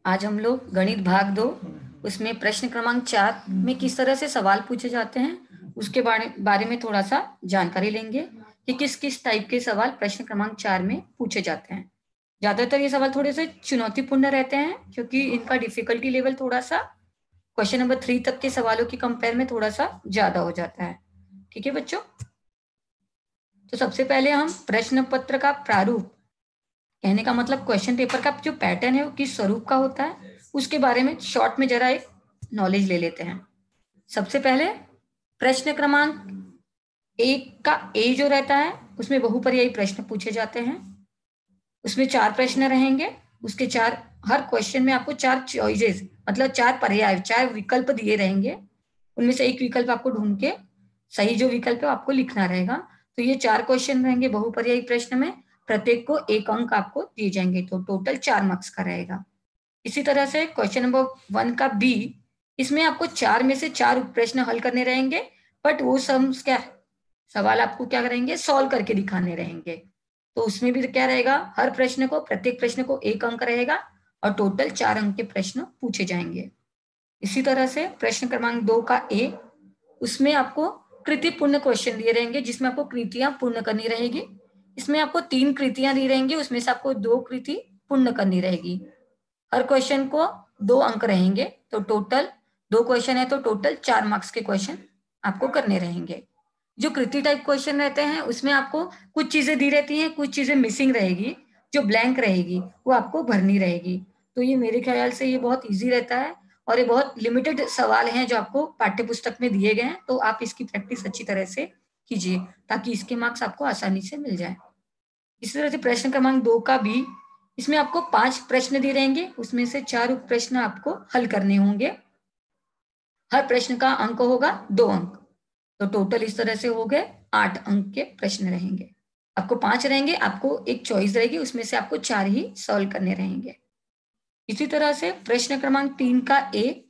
आज हम लोग गणित भाग 2 उसमें प्रश्न क्रमांक 4 में किस तरह से सवाल पूछे जाते हैं उसके बारे में थोड़ा सा जानकारी लेंगे कि किस किस टाइप के सवाल प्रश्न क्रमांक 4 में पूछे जाते हैं। ज्यादातर ये सवाल थोड़े से चुनौतीपूर्ण रहते हैं क्योंकि इनका डिफिकल्टी लेवल थोड़ा सा क्वेश्चन नंबर 3 तक के सवालों की कंपेयर में थोड़ा सा ज्यादा हो जाता है। ठीक है बच्चों, तो सबसे पहले हम प्रश्न पत्र का प्रारूप, कहने का मतलब क्वेश्चन पेपर का जो पैटर्न है वो किस स्वरूप का होता है उसके बारे में शॉर्ट में जरा एक नॉलेज ले लेते हैं। सबसे पहले प्रश्न क्रमांक 1 का ए जो रहता है उसमें बहुपर्यायी प्रश्न पूछे जाते हैं। उसमें 4 प्रश्न रहेंगे, उसके 4, हर क्वेश्चन में आपको 4 चॉइसेस मतलब 4 पर्याय 4 विकल्प दिए रहेंगे, उनमें से एक विकल्प आपको ढूंढ के सही जो विकल्प है आपको लिखना रहेगा। तो ये 4 क्वेश्चन रहेंगे बहुपर्यायी प्रश्न में, प्रत्येक को 1 अंक आपको दिए जाएंगे, तो टोटल 4 मार्क्स का रहेगा। इसी तरह से क्वेश्चन नंबर 1 का बी, इसमें आपको 4 में से 4 प्रश्न हल करने रहेंगे, बट वो क्या सवाल आपको क्या करेंगे, सॉल्व करके दिखाने रहेंगे। तो उसमें भी क्या रहेगा, हर प्रश्न को, प्रत्येक प्रश्न को 1 अंक रहेगा और टोटल 4 अंक के प्रश्न पूछे जाएंगे। इसी तरह से प्रश्न क्रमांक 2 का ए, उसमें आपको कृति पूर्ण क्वेश्चन दिए रहेंगे जिसमें आपको कृतियां पूर्ण करनी रहेगी। इसमें आपको 3 कृतियां दी रहेंगी, उसमें से आपको 2 कृति पूर्ण करनी रहेगी। हर क्वेश्चन को 2 अंक रहेंगे, तो टोटल 2 क्वेश्चन है तो टोटल 4 मार्क्स के क्वेश्चन आपको करने रहेंगे। जो कृति टाइप क्वेश्चन रहते हैं उसमें आपको कुछ चीजें दी रहती हैं, कुछ चीजें मिसिंग रहेगी, जो ब्लैंक रहेगी वो आपको भरनी रहेगी। तो ये मेरे ख्याल से ये बहुत इजी रहता है और ये बहुत लिमिटेड सवाल हैं जो आपको पाठ्य पुस्तक में दिए गए हैं, तो आप इसकी प्रैक्टिस अच्छी तरह से कीजिए ताकि इसके मार्क्स आपको आसानी से मिल जाए। इसी तरह से प्रश्न क्रमांक 2 का भी, इसमें आपको 5 प्रश्न दिए रहेंगे, उसमें से 4 उप प्रश्न आपको हल करने होंगे। हर प्रश्न का अंक होगा 2 अंक, तो टोटल इस तरह से हो गए 8 अंक के प्रश्न रहेंगे। आपको 5 रहेंगे, आपको एक चॉइस रहेगी, उसमें से आपको 4 ही सॉल्व करने रहेंगे। इसी तरह से प्रश्न क्रमांक 3 का ए,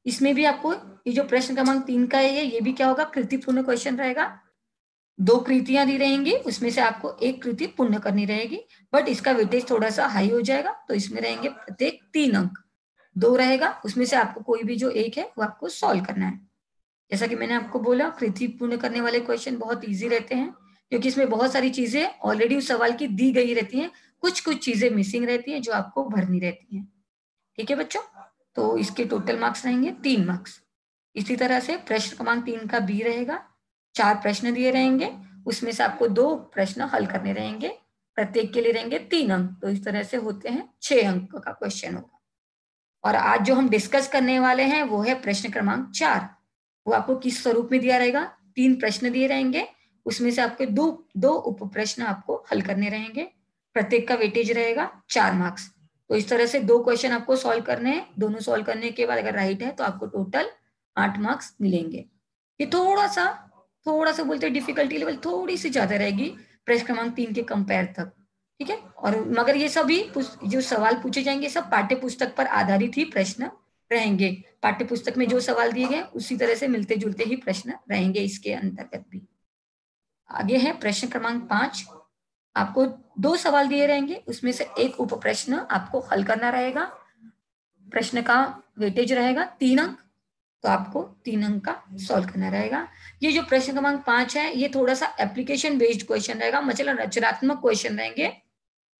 इसमें भी आपको ये जो प्रश्न क्रमांक 3 का ए है ये भी क्या होगा, कृतिपूर्ण क्वेश्चन रहेगा। 2 कृतियां दी रहेंगी, उसमें से आपको एक कृति पूर्ण करनी रहेगी, बट इसका वेटेज थोड़ा सा हाई हो जाएगा, तो इसमें रहेंगे प्रत्येक 3 अंक। 2 रहेगा, उसमें से आपको कोई भी जो एक है वो आपको सॉल्व करना है। जैसा कि मैंने आपको बोला, कृति पूर्ण करने वाले क्वेश्चन बहुत इजी रहते हैं क्योंकि इसमें बहुत सारी चीजें ऑलरेडी उस सवाल की दी गई रहती हैं, कुछ कुछ चीजें मिसिंग रहती हैं जो आपको भरनी रहती हैं। ठीक है बच्चों, तो इसके टोटल मार्क्स रहेंगे 3 मार्क्स। इसी तरह से प्रश्न क्रमांक 3 का बी रहेगा, 4 प्रश्न दिए रहेंगे, उसमें से आपको 2 प्रश्न हल करने रहेंगे, प्रत्येक के लिए रहेंगे 3 अंक, तो इस तरह से होते हैं 6 अंक का क्वेश्चन होगा। और आज जो हम डिस्कस करने वाले हैं वो है प्रश्न क्रमांक 4। वो आपको किस स्वरूप में दिया रहेगा, 3 प्रश्न दिए रहेंगे, उसमें से आपके दो उप प्रश्न आपको हल करने रहेंगे, प्रत्येक का वेटेज रहेगा 4 मार्क्स। तो इस तरह से 2 क्वेश्चन आपको सॉल्व करने हैं, दोनों सॉल्व करने के बाद अगर राइट है तो आपको टोटल 8 मार्क्स मिलेंगे। ये थोड़ा सा बोलते हैं डिफिकल्टी लेवल थोड़ी सी ज्यादा रहेगी प्रश्न क्रमांक 3 के कंपेयर तक। ठीक है, और मगर ये सभी जो सवाल पूछे जाएंगे सब पाठ्य पुस्तक पर आधारित ही प्रश्न रहेंगे। पाठ्य पुस्तक में जो सवाल दिए गए उसी तरह से मिलते जुलते ही प्रश्न रहेंगे इसके अंतर्गत भी। आगे है प्रश्न क्रमांक 5, आपको 2 सवाल दिए रहेंगे, उसमें से एक उप प्रश्न आपको हल करना रहेगा, प्रश्न का वेटेज रहेगा 3 अंक, तो आपको 3 अंक का सॉल्व करना रहेगा। ये जो प्रश्न क्रमांक 5 है ये थोड़ा सा एप्लीकेशन बेस्ड क्वेश्चन रहेगा, मतलब रचनात्मक क्वेश्चन रहेंगे।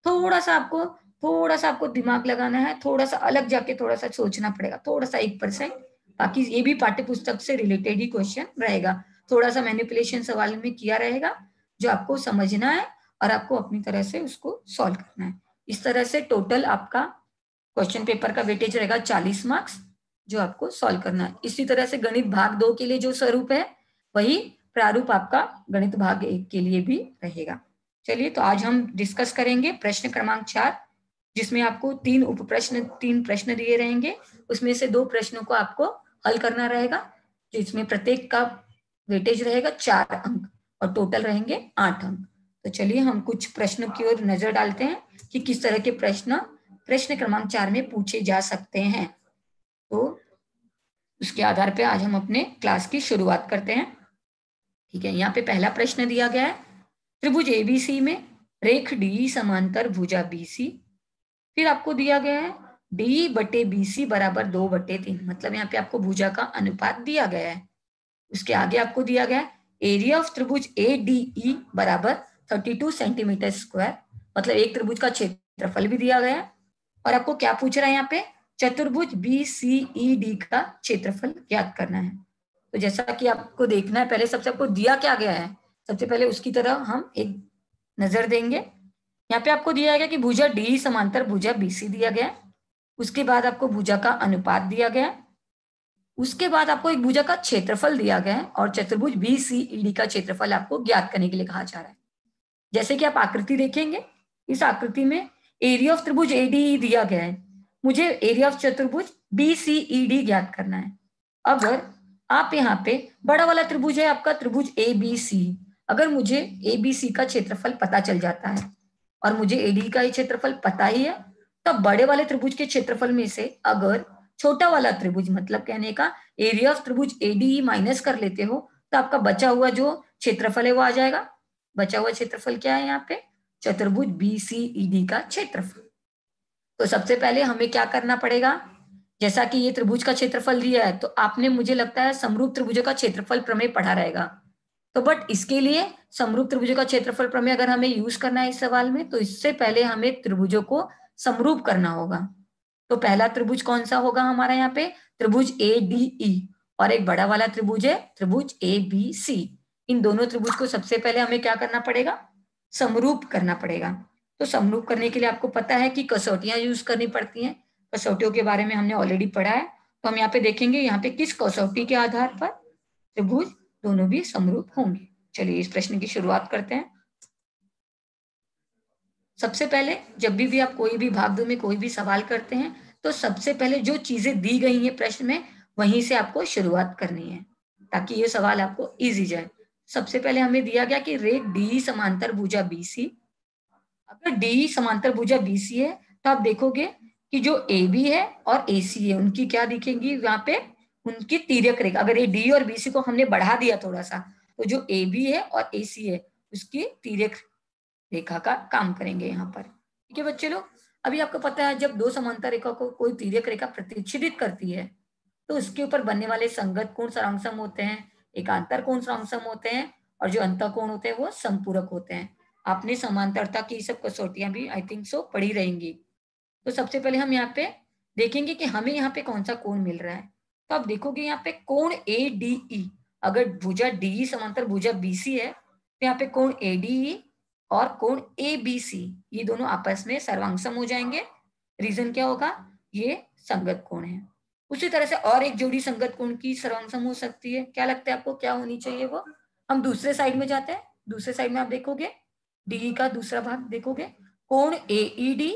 थोड़ा सा आपको दिमाग लगाना है, थोड़ा सा अलग जाके थोड़ा सा सोचना पड़ेगा, थोड़ा सा 1%। बाकी ये भी पाठ्य पुस्तक से रिलेटेड ही क्वेश्चन रहेगा, थोड़ा सा मैनिपुलेशन सवाल में किया रहेगा जो आपको समझना है और आपको अपनी तरह से उसको सॉल्व करना है। इस तरह से टोटल आपका क्वेश्चन पेपर का वेटेज रहेगा 40 मार्क्स जो आपको सॉल्व करना है। इसी तरह से गणित भाग 2 के लिए जो स्वरूप है वही प्रारूप आपका गणित भाग 1 के लिए भी रहेगा। चलिए, तो आज हम डिस्कस करेंगे प्रश्न क्रमांक 4, जिसमें आपको 3 प्रश्न दिए रहेंगे, उसमें से 2 प्रश्नों को आपको हल करना रहेगा, जिसमें प्रत्येक का वेटेज रहेगा 4 अंक और टोटल रहेंगे 8 अंक। तो चलिए हम कुछ प्रश्नों की ओर नजर डालते हैं कि किस तरह के प्रश्न क्रमांक 4 में पूछे जा सकते हैं। तो उसके आधार पे आज हम अपने क्लास की शुरुआत करते हैं। ठीक है, यहाँ पे पहला प्रश्न दिया गया है, त्रिभुज एबीसी में रेख डी समांतर भुजा बीसी फिर आपको दिया गया है डी बटे BC बराबर 2/3, मतलब यहाँ पे आपको भुजा का अनुपात दिया गया है। उसके आगे आपको दिया गया है एरिया ऑफ त्रिभुज ADE बराबर 32 सेंटीमीटर स्क्वायर, मतलब एक त्रिभुज का क्षेत्रफल भी दिया गया है। और आपको क्या पूछ रहा है यहाँ पे, चतुर्भुज BCED का क्षेत्रफल ज्ञात करना है। तो जैसा कि आपको देखना है, पहले सबसे आपको दिया क्या गया है, सबसे पहले उसकी तरह हम एक नजर देंगे। यहाँ पे आपको दिया गया कि भुजा डी समांतर भुजा BC दिया गया है। उसके बाद आपको भुजा का अनुपात दिया गया है। उसके बाद आपको एक भुजा का क्षेत्रफल दिया गया है और चतुर्भुज BCED का क्षेत्रफल आपको ज्ञात करने के लिए कहा जा रहा है। जैसे कि आप आकृति देखेंगे, इस आकृति में एरिया ऑफ त्रिभुज ADE दिया गया है, मुझे एरिया ऑफ चतुर्भुज BCED ज्ञात करना है। अगर आप यहाँ पे बड़ा वाला त्रिभुज है आपका त्रिभुज ABC, अगर मुझे ABC का क्षेत्रफल पता चल जाता है और मुझे AD का ही क्षेत्रफल पता ही है, तब बड़े वाले त्रिभुज के क्षेत्रफल में से अगर छोटा वाला त्रिभुज, मतलब कहने का एरिया ऑफ त्रिभुज ADE माइनस कर लेते हो, तो आपका बचा हुआ जो क्षेत्रफल है वो आ जाएगा। बचा हुआ क्षेत्रफल क्या है यहाँ पे, चतुर्भुज BCED का क्षेत्रफल। तो सबसे पहले हमें क्या करना पड़ेगा, जैसा कि ये त्रिभुज का क्षेत्रफल दिया है, तो आपने मुझे लगता है समरूप त्रिभुजों का क्षेत्रफल प्रमेय पढ़ा रहेगा। तो बट इसके लिए समरूप त्रिभुजों का क्षेत्रफल प्रमेय अगर हमें यूज करना है इस सवाल में, तो इससे पहले हमें त्रिभुजों को समरूप करना होगा। तो पहला त्रिभुज कौन सा होगा हमारा यहाँ पे, त्रिभुज ADE, और एक बड़ा वाला त्रिभुज है त्रिभुज ABC। इन दोनों त्रिभुज को सबसे पहले हमें क्या करना पड़ेगा, समरूप करना पड़ेगा। तो समरूप करने के लिए आपको पता है कि कसौटियां यूज करनी पड़ती हैं, कसौटियों के बारे में हमने ऑलरेडी पढ़ा है। तो हम यहाँ पे देखेंगे यहाँ पे किस कसौटी के आधार पर त्रिभुज दोनों भी समरूप होंगे। चलिए इस प्रश्न की शुरुआत करते हैं। सबसे पहले जब भी आप कोई भी भाग 2 में कोई भी सवाल करते हैं, तो सबसे पहले जो चीजें दी गई हैं प्रश्न में वहीं से आपको शुरुआत करनी है, ताकि ये सवाल आपको इजी जाए। सबसे पहले हमें दिया गया कि रेख डी समांतर भुजा BC। अगर डी समांतर भुजा BC है तो आप देखोगे कि जो AB है और AC है उनकी क्या दिखेंगी यहाँ पे, उनकी तिर्यक रेखा। अगर ये D और BC को हमने बढ़ा दिया थोड़ा सा, तो जो AB है और AC है उसकी तिर्यक रेखा का काम करेंगे यहाँ पर। ठीक है बच्चे लोग, अभी आपको पता है जब दो समांतर रेखा को कोई तिर्यक रेखा प्रतिच्छेदित करती है, तो उसके ऊपर बनने वाले संगत कोण सर्वांगसम होते हैं, एकांतर कोण सर्वांगसम होते हैं, और जो अंतः कोण होते हैं वो संपूरक होते हैं। आपने समांतरता की सब कसौटियां भी आई थिंक सो पढ़ी रहेंगी। तो सबसे पहले हम यहाँ पे देखेंगे कि हमें यहाँ पे कौन सा कोण मिल रहा है। तो आप देखोगे यहाँ पे कोण ADE, अगर भुजा DE समांतर भुजा BC है, तो यहाँ पे कोण ADE और कोण ABC ये दोनों आपस में सर्वांगसम हो जाएंगे। रीजन क्या होगा, ये संगत कोण है। उसी तरह से और एक जोड़ी संगत कोण की सर्वांगसम हो सकती है, क्या लगता है आपको क्या होनी चाहिए वो। हम दूसरे साइड में जाते हैं, दूसरे साइड में आप देखोगे डी का दूसरा भाग देखोगे, कोण AED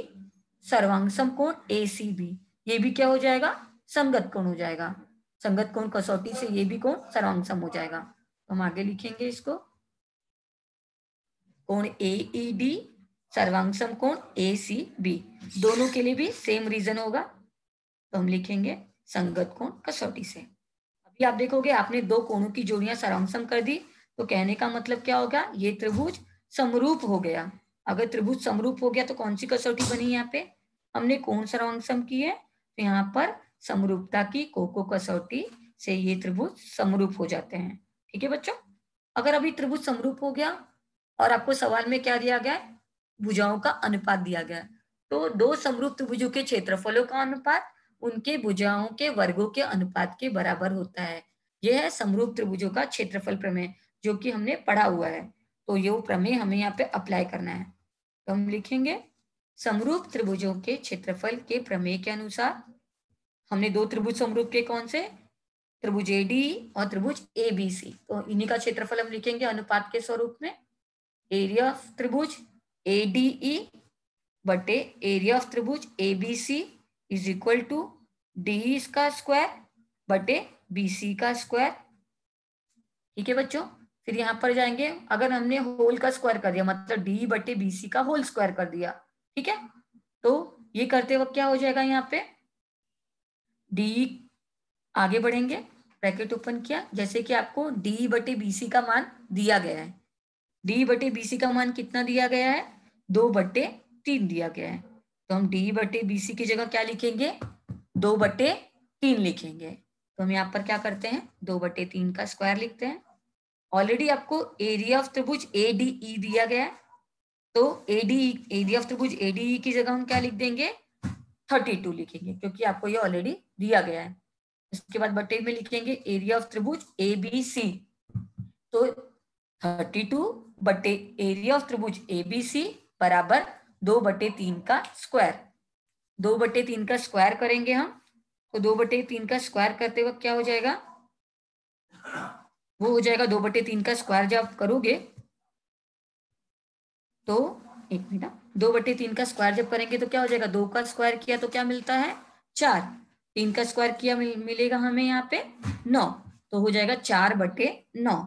सर्वांगसम कोण ACB, ये भी क्या हो जाएगा, संगत कोण हो जाएगा। संगत कोण कसौटी से ये भी कोण सर्वांगसम हो जाएगा। तो हम आगे लिखेंगे इसको, कोण AED सर्वांगसम कोण ACB, दोनों के लिए भी सेम रीजन होगा। तो हम लिखेंगे संगत कोण कसौटी से। अभी आप देखोगे आपने दो कोणों की जोड़ियां सर्वांगसम कर दी, तो कहने का मतलब क्या होगा, ये त्रिभुज समरूप हो गया। अगर त्रिभुज समरूप हो गया तो कौन सी कसौटी बनी, यहाँ पे हमने कोण सर्वांगसम की है, तो यहाँ पर समरूपता की कोको कसौटी से ये त्रिभुज समरूप हो जाते हैं। ठीक है बच्चों, अगर अभी त्रिभुज समरूप हो गया और आपको सवाल में क्या दिया गया है, भुजाओं का अनुपात दिया गया है, तो दो समरूप त्रिभुजों के क्षेत्रफलों का अनुपात उनके भुजाओं के वर्गों के अनुपात के बराबर होता है। यह है समरूप त्रिभुजों का क्षेत्रफल प्रमेय, जो कि हमने पढ़ा हुआ है। तो ये प्रमेय हमें यहाँ पे अप्लाई करना है। तो हम लिखेंगे समरूप त्रिभुजों के क्षेत्रफल के प्रमेय के अनुसार, हमने दो त्रिभुज समरूप के कौन से, त्रिभुज ADE और त्रिभुज ABC, तो इन्हीं का क्षेत्रफल हम लिखेंगे अनुपात के स्वरूप में, एरिया ऑफ त्रिभुज ADE बटे एरिया ऑफ त्रिभुज ABC is equal to DE का स्क्वायर बटे BC का स्क्वायर। ठीक है बच्चों, फिर यहाँ पर जाएंगे, अगर हमने होल का स्क्वायर कर दिया मतलब DE बटे BC का होल स्क्वायर कर दिया, ठीक है, तो ये करते वक्त क्या हो जाएगा, यहाँ पे DE आगे बढ़ेंगे, ब्रैकेट ओपन किया, जैसे कि आपको DE बटे BC का मान दिया गया है, DE बटे BC का मान कितना दिया गया है, 2/3 दिया गया है। तो हम डी बटे BC की जगह क्या लिखेंगे, 2/3 लिखेंगे। तो हम यहाँ पर क्या करते हैं, 2/3 का स्क्वायर लिखते हैं। ऑलरेडी आपको एरिया ऑफ त्रिभुज ADE दिया गया है, तो एरिया ऑफ त्रिभुज ADE की जगह हम क्या लिख देंगे, 32 लिखेंगे, क्योंकि आपको ये ऑलरेडी दिया गया है। इसके बाद बटे में लिखेंगे एरिया ऑफ त्रिभुज ABC, तो 32 बटे एरिया ऑफ त्रिभुज ABC बराबर 2/3 का स्क्वायर। 2/3 का स्क्वायर करेंगे हम, तो 2/3 का स्क्वायर करते वक्त क्या हो जाएगा, वो हो जाएगा 2/3 का स्क्वायर जब आप करोगे तो, एक मिनट, 2/3 का स्क्वायर जब करेंगे तो क्या हो जाएगा, 2 का स्क्वायर किया तो क्या मिलता है 4, 3 का स्क्वायर किया मिलेगा हमें यहाँ पे 9, तो हो जाएगा 4/9।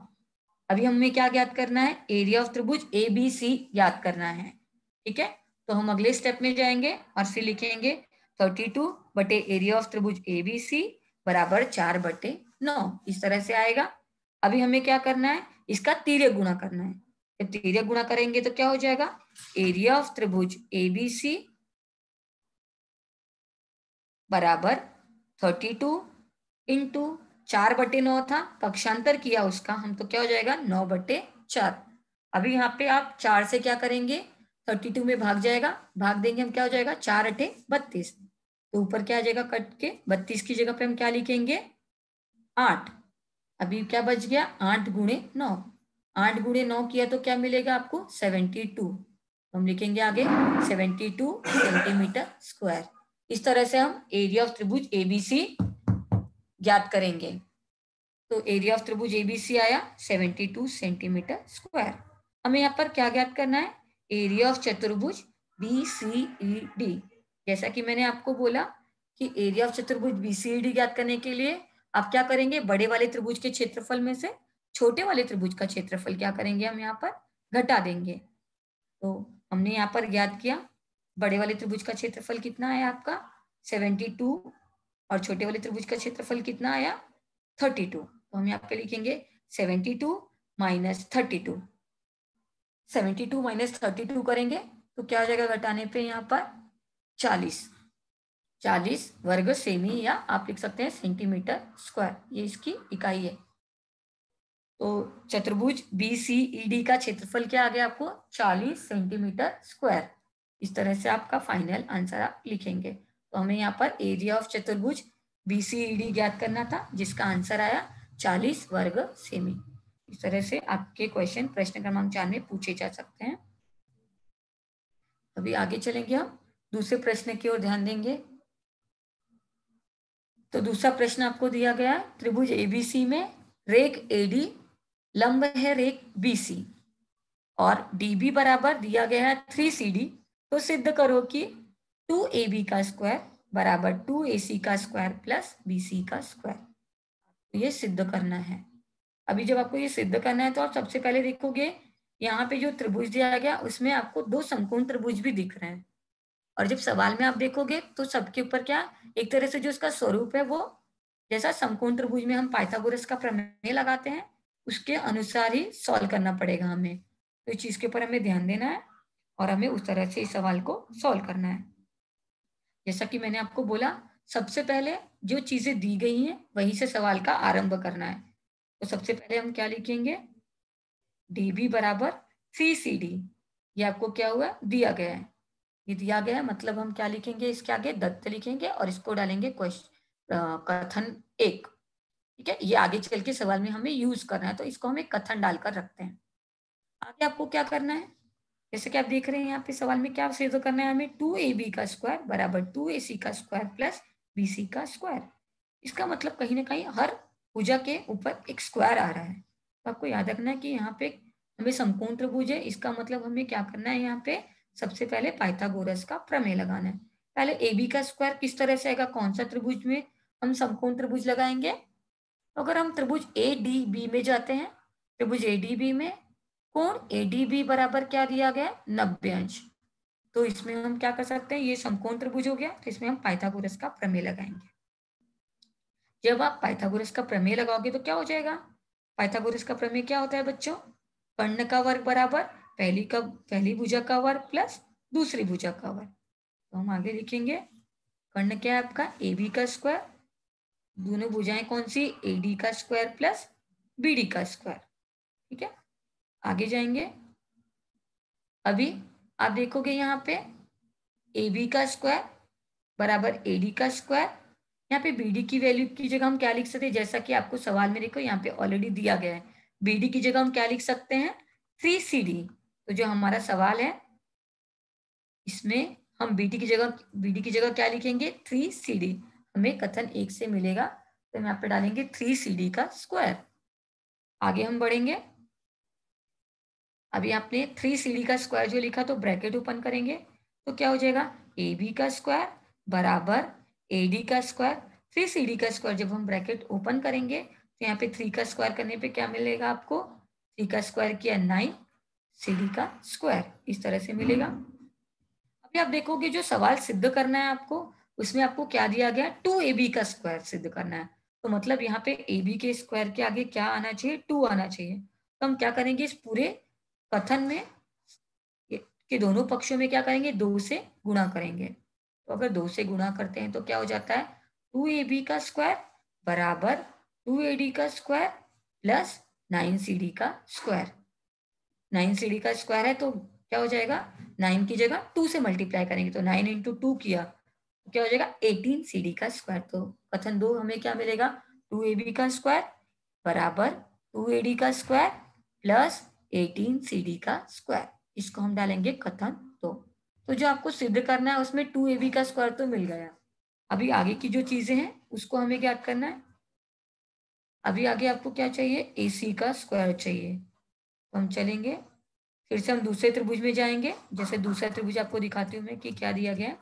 अभी हमें क्या ज्ञात करना है, एरिया ऑफ त्रिभुज ABC ज्ञात करना है। ठीक है, तो हम अगले स्टेप में जाएंगे और फिर लिखेंगे 32 बटे एरिया ऑफ त्रिभुज ABC बराबर 4/9, इस तरह से आएगा। अभी हमें क्या करना है, इसका तिर्यक गुणा करना है। जब तिर्यक गुणा करेंगे तो क्या हो जाएगा, एरिया ऑफ त्रिभुज ABC बराबर 32 इंटू 4/9 था, पक्षांतर किया उसका हम, तो क्या हो जाएगा 9/4। अभी यहाँ पे आप 4 से क्या करेंगे, 32 में भाग जाएगा, भाग देंगे हम, क्या हो जाएगा 4×8 32, तो ऊपर क्या आ जाएगा कट के, 32 की जगह पे हम क्या लिखेंगे 8। अभी क्या बच गया 8×9, 8×9 किया तो क्या मिलेगा आपको 72, हम लिखेंगे आगे 72 सेंटीमीटर स्क्वायर। इस तरह से हम एरिया ऑफ त्रिभुज ABC ज्ञात करेंगे। तो एरिया ऑफ त्रिभुज ABC आया 72 सेंटीमीटर स्क्वायर। हमें यहाँ पर क्या ज्ञात करना है, एरिया ऑफ चतुर्भुज BCED। जैसा कि मैंने आपको बोला कि एरिया ऑफ चतुर्भुज BCED ज्ञात करने के लिए आप क्या करेंगे, बड़े वाले त्रिभुज के क्षेत्रफल में से छोटे वाले त्रिभुज का क्षेत्रफल क्या करेंगे, हम यहाँ पर घटा देंगे। तो हमने यहाँ पर ज्ञात किया बड़े वाले त्रिभुज का क्षेत्रफल कितना आया आपका 72, और छोटे वाले त्रिभुज का क्षेत्रफल कितना आया 32। तो हम यहाँ पे लिखेंगे 72 माइनस 32, 72 माइनस 32 करेंगे तो क्या हो जाएगा घटाने पे यहाँ पर 40 वर्ग सेमी, या आप लिख सकते हैं सेंटीमीटर स्क्वायर, ये इसकी इकाई है। तो चतुर्भुज BCED का क्षेत्रफल क्या आ गया आपको 40 सेंटीमीटर स्क्वायर। इस तरह से आपका फाइनल आंसर आप लिखेंगे। तो हमें यहाँ पर एरिया ऑफ चतुर्भुज BCED ज्ञात करना था, जिसका आंसर आया 40 वर्ग सेमी। इस तरह से आपके क्वेश्चन प्रश्न क्रमांक 4 में पूछे जा सकते हैं। अभी आगे चलेंगे, हम दूसरे प्रश्न की ओर ध्यान देंगे। तो दूसरा प्रश्न आपको दिया गया है, त्रिभुज ABC में रेख AD लंब है रेख BC और DB बराबर दिया गया है 3CD, तो सिद्ध करो कि 2AB का स्क्वायर बराबर 2AC का स्क्वायर प्लस BC का स्क्वायर। तो ये सिद्ध करना है। अभी जब आपको ये सिद्ध करना है तो आप सबसे पहले देखोगे यहाँ पे जो त्रिभुज दिया गया उसमें आपको 2 समकोण त्रिभुज भी दिख रहे हैं, और जब सवाल में आप देखोगे तो सबके ऊपर क्या एक तरह से जो इसका स्वरूप है वो जैसा समकोण त्रिभुज में हम पाइथागोरस का प्रमेय लगाते हैं उसके अनुसार ही सॉल्व करना पड़ेगा हमें। तो इस चीज के ऊपर हमें ध्यान देना है और हमें उस तरह से इस सवाल को सॉल्व करना है। जैसा कि मैंने आपको बोला, सबसे पहले जो चीजें दी गई हैं वहीं से सवाल का आरंभ करना है। तो सबसे पहले हम क्या लिखेंगे, DB बराबर 3CD। ये आपको क्या हुआ दिया गया है, ये दिया गया है, मतलब हम क्या लिखेंगे इसके आगे दत्त लिखेंगे और इसको डालेंगे कथन 1। ठीक है, ये आगे चल के सवाल में हमें यूज करना है, तो इसको हम एक कथन डालकर रखते हैं। आगे आपको क्या करना है, जैसे कि आप देख रहे हैं यहाँ पे सवाल में क्या सिद्ध करना है हमें, 2AB का स्क्वायर बराबर 2AC का स्क्वायर प्लस BC का स्क्वायर। इसका मतलब कहीं ना कहीं हर भुजा के ऊपर एक स्क्वायर आ रहा है। तो आपको याद रखना है कि यहाँ पे हमें समकोण त्रिभुज है, इसका मतलब हमें क्या करना है, यहाँ पे सबसे पहले पाइथागोरस का प्रमेय लगाना है। पहले AB का स्क्वायर किस तरह से आएगा, कौन सा त्रिभुज में हम समकोण त्रिभुज लगाएंगे, तो अगर हम त्रिभुज ADB में जाते हैं, त्रिभुज ADB में कोण ADB बराबर क्या दिया गया 90 अंश, तो इसमें हम क्या कर सकते हैं, ये समकोण त्रिभुज हो गया, तो इसमें हम पाइथागोरस का प्रमेय लगाएंगे। जब आप पाइथागोरस का प्रमेय लगाओगे तो क्या हो जाएगा, पाइथागोरस का प्रमेय क्या होता है बच्चों, कर्ण का वर्ग बराबर पहली भुजा का वर्ग प्लस दूसरी भुजा का वर्ग। तो हम आगे लिखेंगे कर्ण क्या है आपका ए बी का स्क्वायर, दोनों भुजाएं कौन सी, ए डी का स्क्वायर प्लस बी डी का स्क्वायर। ठीक है, आगे जाएंगे। अभी आप देखोगे यहाँ पे ए बी का स्क्वायर बराबर ए डी का स्क्वायर, यहाँ पे बी डी की वैल्यू की जगह हम क्या लिख सकते हैं, जैसा कि आपको सवाल में देखो यहाँ पे ऑलरेडी दिया गया है, बी डी की जगह हम क्या लिख सकते हैं, 3CD। तो जो हमारा सवाल है इसमें हम बी डी की जगह क्या लिखेंगे, 3CD। हमें कथन 1 से मिलेगा, तो हम यहाँ पे डालेंगे 3CD का स्क्वायर। आगे हम बढ़ेंगे। अभी आपने 3CD का स्क्वायर जो लिखा तो ब्रैकेट ओपन करेंगे तो क्या हो जाएगा, ए बी का स्क्वायर बराबर ए डी का स्क्वायर। 3CD का स्क्वायर जब हम ब्रैकेट ओपन करेंगे तो यहाँ पे 3 का स्क्वायर करने पे क्या मिलेगा आपको, 3 का स्क्वायर किया 9 CD का स्क्वायर, इस तरह से मिलेगा। अभी आप देखोगे जो सवाल सिद्ध करना है आपको, उसमें आपको क्या दिया गया, 2AB का स्क्वायर सिद्ध करना है। तो मतलब यहाँ पे AB के स्क्वायर के आगे क्या आना चाहिए, 2 आना चाहिए। तो हम क्या करेंगे, इस पूरे कथन में के दोनों पक्षों में क्या करेंगे, 2 से गुणा करेंगे। तो अगर 2 से गुणा करते हैं तो क्या हो जाता है, 2AB का स्क्वायर बराबर 2AD का स्क्वायर प्लस 9CD का स्क्वायर। 9CD का स्क्वायर है तो क्या हो जाएगा, 9 की जगह 2 से मल्टीप्लाई करेंगे तो 9 इंटू 2 किया तो क्या हो जाएगा, 18CD का स्क्वायर। तो कथन 2 हमें क्या मिलेगा, 2AB का स्क्वायर बराबर 2AD का स्क्वायर प्लस 18CD का स्क्वायर। इसको हम डालेंगे कथन 2। तो जो आपको सिद्ध करना है उसमें 2AB का स्क्वायर तो मिल गया। अभी आगे की जो चीजें हैं उसको हमें क्या करना है, अभी आगे आपको क्या चाहिए, AC का स्क्वायर चाहिए। तो हम चलेंगे, फिर से हम दूसरे त्रिभुज में जाएंगे। जैसे दूसरा त्रिभुज आपको दिखाती हूँ मैं कि क्या दिया गया है।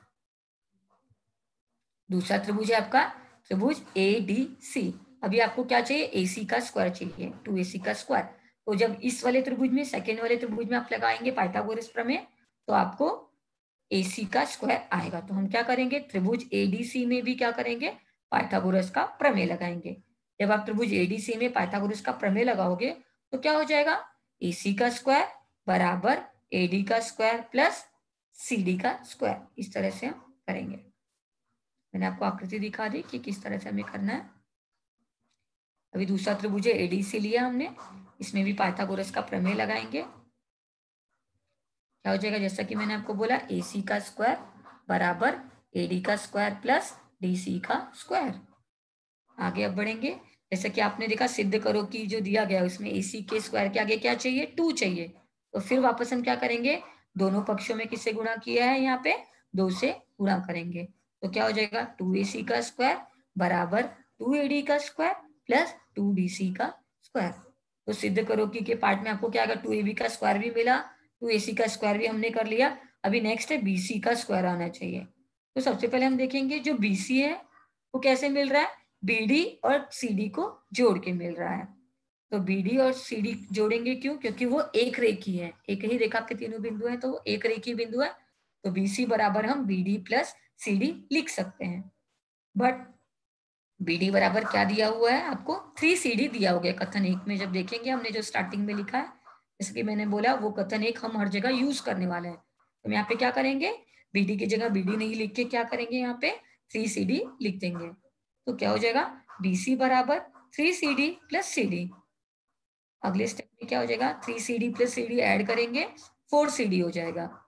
दूसरा त्रिभुज है आपका त्रिभुज ADC। अभी आपको क्या चाहिए, AC का स्क्वायर चाहिए, 2AC का स्क्वायर। तो जब इस वाले त्रिभुज में, सेकेंड वाले त्रिभुज में आप लगाएंगे पाइथागोरस प्रमेय तो आपको AC का स्क्वायर आएगा। तो हम क्या करेंगे, त्रिभुज ADC में भी क्या करेंगे, पाइथागोरस का प्रमेय लगाएंगे। जब आप त्रिभुज ADC में पाइथागोरस का प्रमेय लगाओगे तो क्या हो जाएगा, AC का स्क्वायर बराबर AD का स्क्वायर प्लस CD का स्क्वायर। इस तरह से हम करेंगे। मैंने आपको आकृति दिखा दी कि किस तरह से हमें करना है। अभी दूसरा त्रिभुज ADC लिया हमने, इसमें भी पाइथागोरस का प्रमेय लगाएंगे। क्या हो जाएगा, जैसा कि मैंने आपको बोला, AC का स्क्वायर बराबर AD का स्क्वायर प्लस DC का स्क्वायर। आगे अब बढ़ेंगे। जैसा कि आपने देखा सिद्ध करो कि जो दिया गया उसमें AC के स्क्वायर के आगे क्या चाहिए, 2 चाहिए। तो फिर वापस हम क्या करेंगे, दोनों पक्षों में किससे गुणा किया है, यहाँ पे 2 से गुणा करेंगे। तो क्या हो जाएगा, 2AC का स्क्वायर बराबर 2AD का स्क्वायर प्लस 2DC का स्क्वायर। तो सिद्ध करो कि के पार्ट में आपको क्या आएगा, 2AB का स्क्वायर भी मिला, 2AC का स्क्वायर भी हमने कर लिया। अभी नेक्स्ट है BC का स्क्वायर आना चाहिए। तो सबसे पहले हम देखेंगे जो BC है वो कैसे मिल रहा है, BD और CD को जोड़ के मिल रहा है। तो BD और CD जोड़ेंगे क्यों, क्योंकि वो एक रेखी है, एक ही रेखा के तीनों बिंदु हैं तो वो एक रेखी बिंदु है। तो BC बराबर हम BD प्लस CD लिख सकते हैं। बट BD बराबर क्या दिया हुआ है आपको, 3CD दिया हो गया कथन 1 में। जब देखेंगे हमने जो स्टार्टिंग में लिखा है, जैसे कि मैंने बोला वो कथन 1 हम हर जगह यूज करने वाले हैं। तो यहाँ पे क्या करेंगे, BD की जगह BD नहीं लिख के क्या करेंगे, यहाँ पे 3CD लिख देंगे। तो क्या हो जाएगा, BC बराबर 3CD प्लस CD। अगले स्टेप में क्या हो जाएगा, 3CD प्लस CD ऐड करेंगे 4CD हो जाएगा।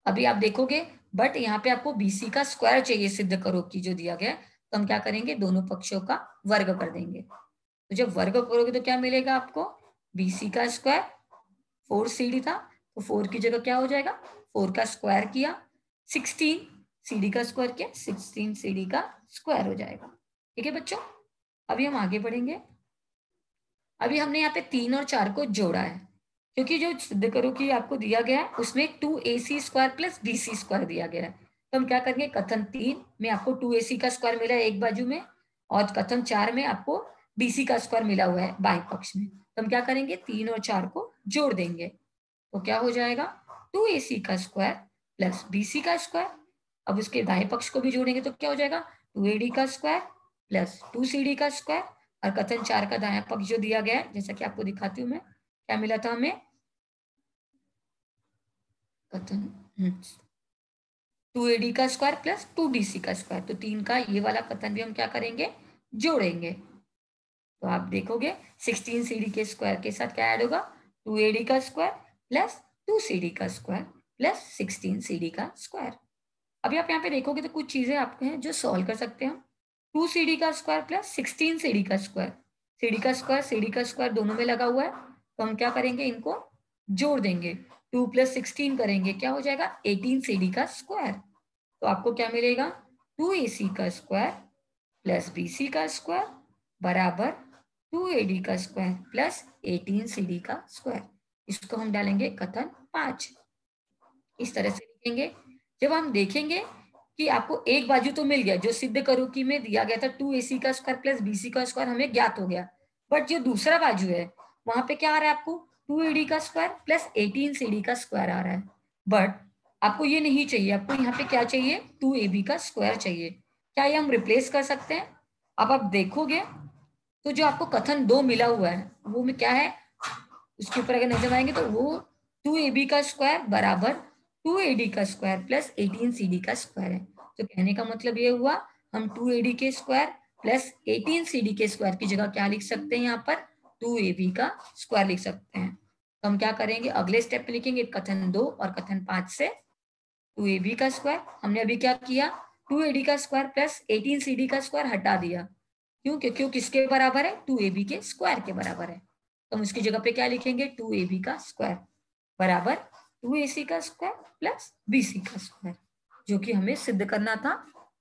अभी आप देखोगे बट यहाँ पे आपको BC का स्क्वायर चाहिए सिद्ध करो कि जो दिया गया, तो हम क्या करेंगे, दोनों पक्षों का वर्ग कर देंगे। तो जब वर्ग करोगे तो क्या मिलेगा आपको, BC का स्क्वायर 4CD था तो 4 की जगह क्या हो जाएगा, 4 का स्क्वायर किया 16, CD का स्क्वायर किया 16 CD का स्क्वायर हो जाएगा। ठीक है बच्चों, अभी हम आगे बढ़ेंगे। अभी हमने यहाँ पे 3 और 4 को जोड़ा है, क्योंकि जो सिद्ध करो कि आपको दिया गया है उसमें 2AC square plus BC square दिया गया है। तो हम क्या करेंगे, कथन 3 में आपको 2AC का स्क्वायर मिला है एक बाजू में, और कथन 4 में आपको BC का स्क्वायर मिला हुआ है बाएं पक्ष में। तो हम क्या करेंगे, 3 और 4 को जोड़ देंगे। तो क्या हो जाएगा, 2AC का स्क्वायर प्लस BC का स्क्वायर। अब उसके दाएं पक्ष को भी जोड़ेंगे तो क्या हो जाएगा, 2AD का स्क्वायर प्लस 2CD का स्क्वायर। और कथन 4 का दायां पक्ष जो दिया गया है, जैसा कि आपको दिखाती हूँ मैं, क्या मिला था हमें, कथन 2AD का स्क्वायर प्लस 2BC का स्क्वायर। तो 3 का ये वाला कथन भी हम क्या करेंगे, जोड़ेंगे। तो आप देखोगे 16CD के स्क्वायर के साथ क्या ऐड होगा, 2AD का स्क्वायर प्लस 2CD का स्क्वायर प्लस 16CD का स्क्वायर। अभी आप यहाँ पे देखोगे तो कुछ चीजें आपके हैं जो सॉल्व कर सकते हैं। 2CD का स्क्वायर प्लस 16CD का स्क्वायर, CD का स्क्वायर CD का स्क्वायर दोनों में लगा हुआ है, तो हम क्या करेंगे, इनको जोड़ देंगे। 2 + 16 करेंगे, क्या हो जाएगा, 18CD का स्क्वायर। तो आपको क्या मिलेगा, 2AC का स्क्वायर प्लस BC का स्क्वायर बराबर 2AD का स्क्वायर प्लस 18CD का स्क्वायर। इसको हम डालेंगे कथन 5, इस तरह से लिखेंगे। जब हम देखेंगे कि आपको एक बाजू तो मिल गया, जो सिद्ध करो कि में दिया गया था 2AC का स्क्वायर प्लस BC का स्क्वायर हमें ज्ञात हो गया, बट जो दूसरा बाजू है वहां पे क्या आ रहा है, आपको 2AD का स्क्वायर प्लस 18CD का स्क्वायर आ रहा है, बट आपको ये नहीं चाहिए, आपको यहाँ पे क्या चाहिए, 2AB का स्क्वायर चाहिए। क्या ये हम रिप्लेस कर सकते हैं? अब आप देखोगे तो जो आपको कथन 2 मिला हुआ है वो में क्या है, उसके ऊपर अगर नजर आएंगे तो वो 2AB का स्क्वायर बराबर 2AD का स्क्वायर प्लस 18CD का स्क्वायर है। तो कहने का मतलब ये हुआ, हम 2AD के स्क्वायर प्लस 18CD के स्क्वायर की जगह क्या लिख सकते हैं, यहाँ पर 2AB का स्क्वायर लिख सकते हैं। तो हम क्या करेंगे, अगले स्टेप पे लिखेंगे कथन 2 और कथन 5 से 2AB का स्क्वायर। हमने अभी क्या किया, 2AD का स्क्वायर प्लस 18CD का स्क्वायर हटा दिया, क्यों, क्यों किसके बराबर है, 2AB के स्क्वायर के बराबर है। तो हम इसकी जगह पे क्या लिखेंगे, 2AB का स्क्वायर बराबर 2AC का स्क्वायर प्लस BC का स्क्वायर, जो कि हमें सिद्ध करना था